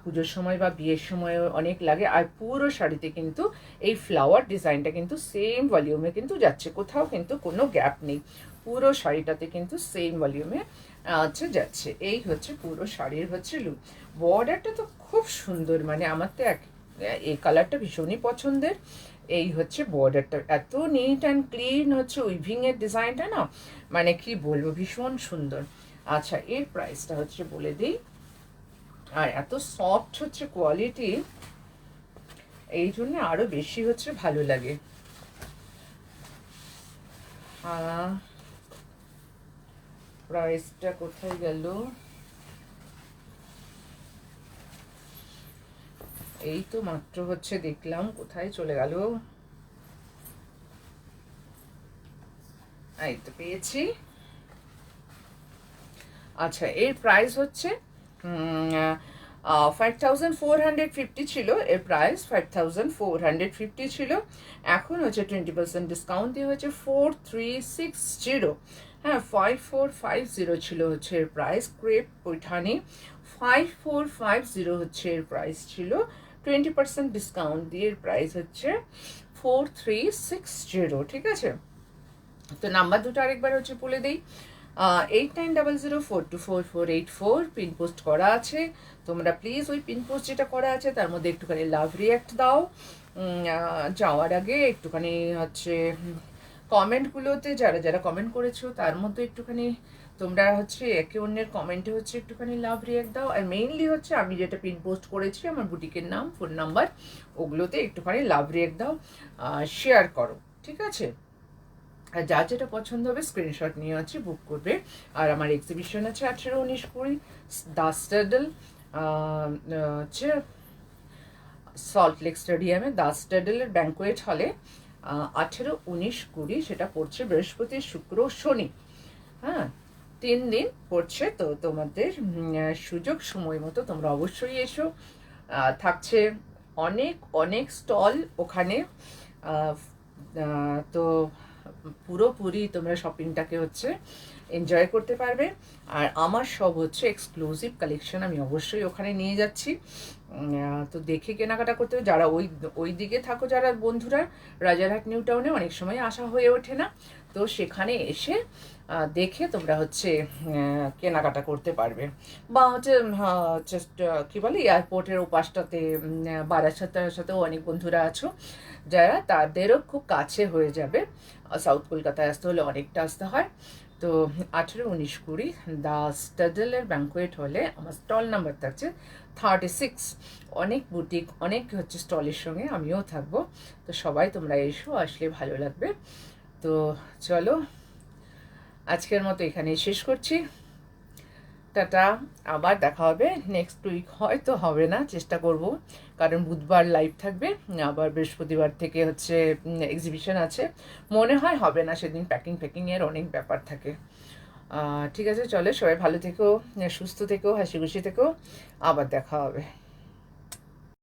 পুজোর সময় বা বিয়ের সময় অনেক লাগে। আর পুরো শাড়িতে কিন্তু এই ফ্লাওয়ার ডিজাইনটা কিন্তু সেম ভলিউমে কিন্তু যাচ্ছে, কোথাও কিন্তু কোনো গ্যাপ নেই, পুরো শাড়িটাতে কিন্তু সেম ভলিউমে হচ্ছে যাচ্ছে। এই হচ্ছে পুরো শাড়ির হচ্ছে লুক। বর্ডারটা তো খুব সুন্দর, মানে আমার তো এই কালারটা ভীষণই পছন্দের, এই হচ্ছে বর্ডারটা, এত নিট অ্যান্ড ক্লিন হচ্ছে উইভিংয়ের ডিজাইনটা না, মানে কি বলবো, ভীষণ সুন্দর। আচ্ছা, এর প্রাইসটা হচ্ছে বলে দিই। আর এত সফট হচ্ছে কোয়ালিটি, এই জন্য আরও বেশি হচ্ছে ভালো লাগে। প্রাইসটা কোথায় গেল, এই তো মাত্র হচ্ছে দেখলাম, কোথায় চলে গেল, এই তো পেয়েছি। আচ্ছা, এর প্রাইস হচ্ছে 5450 ছিল, এর প্রাইস 5450 ছিল। এখন হচ্ছে 20% ডিসকাউন্ট দিয়ে হচ্ছে 4360। হ্যাঁ, 5450 ছিল হচ্ছে এর প্রাইস। ক্রেপ পৈঠানি 5450 হচ্ছে এর প্রাইস ছিল, 20% ডিসকাউন্ট দিয়ে এর প্রাইস হচ্ছে 4360। ঠিক আছে, তো নাম্বার দুটো আরেকবার হচ্ছে বলে দিই। 8900424484 পিন পোস্ট করা আছে। তোমরা প্লিজ ওই পিন পোস্ট যেটা করা আছে তার মধ্যে একটুখানি লাভ রিয়াক্ট দাও। যাওয়ার আগে একটুখানি হচ্ছে কমেন্টগুলোতে যারা যারা কমেন্ট করেছো তার মধ্যে একটুখানি তোমরা হচ্ছে একে অন্যের কমেন্টে হচ্ছে একটুখানি লাভ রিয়াক্ট দাও। আর মেইনলি হচ্ছে আমি যেটা পিন পোস্ট করেছি আমার বুটিকের নাম, ফোন নাম্বার, ওগুলোতে একটুখানি লাভ রিয়াক্ট দাও, শেয়ার করো। ঠিক আছে, আর যার যেটা পছন্দ হবে স্ক্রিনশট নিয়ে হচ্ছে বুক করবে। আর আমার এক্সিবিশন আছে 18-19-20 দাস স্টাডল হচ্ছে সল্ট লেক স্টেডিয়ামে, দাস স্টাডলের ব্যাঙ্কোয়েট হলে 18-19-20, সেটা পড়ছে বৃহস্পতি, শুক্র, শনি। হ্যাঁ, 3 দিন পড়ছে। তো তোমাদের সুযোগ সময় মতো তোমরা অবশ্যই এসো। থাকছে অনেক অনেক স্টল ওখানে। তো পুরোপুরি তোমরা শপিংটাকে হচ্ছে এনজয় করতে পারবে। আর আমার সব হচ্ছে এক্সক্লুসিভ কালেকশন আমি অবশ্যই ওখানে নিয়ে যাচ্ছি। তো দেখে কেনাকাটা করতে হবে। যারা ওই দিকে থাকো, যারা বন্ধুরা, রাজারহাট নিউ টাউনে অনেক সময় আসা হয়ে ওঠে না, তো সেখানে এসে দেখে তোমরা হচ্ছে কেনাকাটা করতে পারবে। বা হচ্ছে জাস্ট কী বলে, এয়ারপোর্টের ওপাশটাতে বারাসাতের সাথেও অনেক বন্ধুরা আছো যারা, তাদেরও খুব কাছে হয়ে যাবে। সাউথ কলকাতায় আসতে হলে অনেকটা আসতে হয়। তো 18-19-20 দ্য স্টাডলের ব্যাঙ্কোয়েট হলে আমার স্টল নাম্বার থাকছে 36। অনেক বুটিক, অনেক হচ্ছে স্টলের সঙ্গে আমিও থাকবো। তো সবাই তোমরা এসো, আসলে ভালো লাগবে। তো চলো, আজকের মতো এখানেই শেষ করছি। টাটা, আবার দেখা হবে নেক্সট উইক। হয়তো হবে না, চেষ্টা করব, কারণ বুধবার লাইভ থাকবে, আবার বৃহস্পতিবার থেকে হচ্ছে এক্সিবিশন আছে। মনে হয় হবে না, সেদিন প্যাকিংয়ের অনেক ব্যাপার থাকে। ঠিক আছে, চলে, সবাই ভালো থেকো, সুস্থ থেকো, হাসি খুশি থেকো, আবার দেখা হবে।